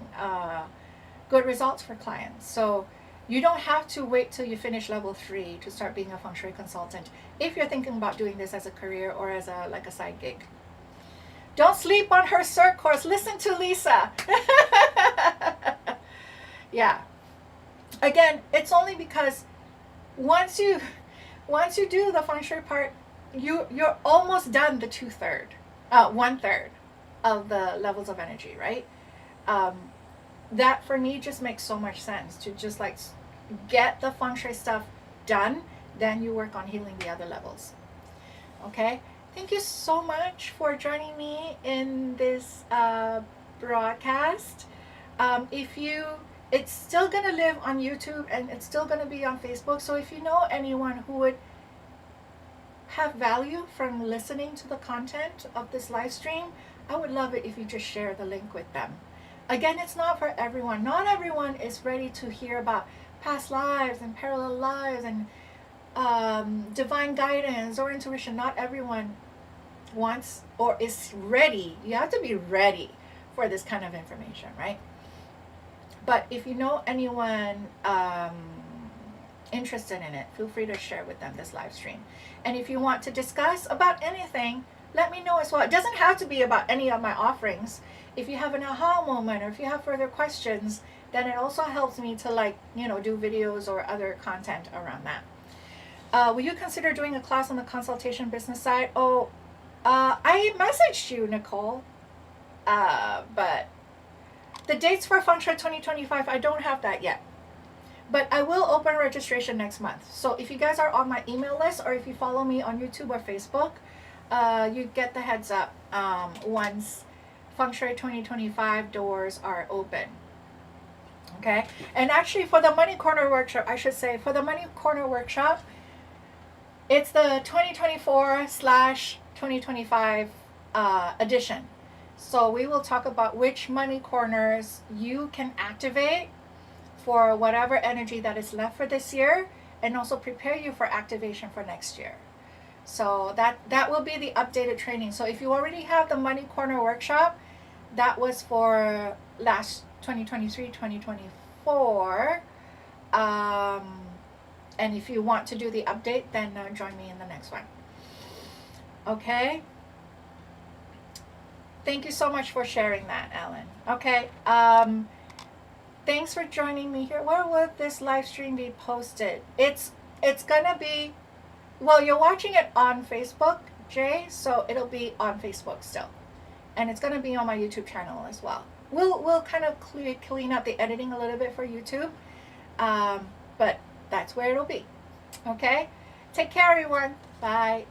A: good results for clients. So you don't have to wait till you finish level 3 to start being a feng shui consultant if you're thinking about doing this as a career or as a side gig. Don't sleep on her CERT course. Listen to Lisa. Yeah. Again, it's only because once you do the feng shui part, you're almost done the 1/3 of the levels of energy, right? That for me just makes so much sense to just get the feng shui stuff done, then you work on healing the other levels. Okay, thank you so much for joining me in this broadcast. It's still gonna live on YouTube and it's still gonna be on Facebook. So if you know anyone who would have value from listening to the content of this live stream, I would love it if you just share the link with them. Again, it's not for everyone. Not everyone is ready to hear about past lives and parallel lives and divine guidance or intuition. Not everyone wants or is ready. You have to be ready for this kind of information, right? But if you know anyone interested in it, feel free to share with them this live stream. And if you want to discuss about anything, let me know as well. It doesn't have to be about any of my offerings. If you have an aha moment or if you have further questions, then it also helps me to do videos or other content around that. Will you consider doing a class on the consultation business side? I messaged you, Nicole, but the dates for Feng Shui 2025, I don't have that yet. But I will open registration next month. So if you guys are on my email list or if you follow me on YouTube or Facebook, you get the heads up once Feng Shui 2025 doors are open. Okay? And actually for the Money Corner workshop, I should say, for the Money Corner workshop, it's the 2024/2025 edition. So we will talk about which money corners you can activate for whatever energy that is left for this year and also prepare you for activation for next year. So that will be the updated training. So if you already have the Money Corner workshop, that was for last 2023-2024. And if you want to do the update, then join me in the next one. Okay? Thank you so much for sharing that, Ellen. Okay. Thanks for joining me here. Where will this live stream be posted? It's gonna be, well, you're watching it on Facebook, Jay, so it'll be on Facebook still. And it's gonna be on my YouTube channel as well. We'll kind of clean up the editing a little bit for YouTube. But that's where it'll be. Okay? Take care, everyone. Bye.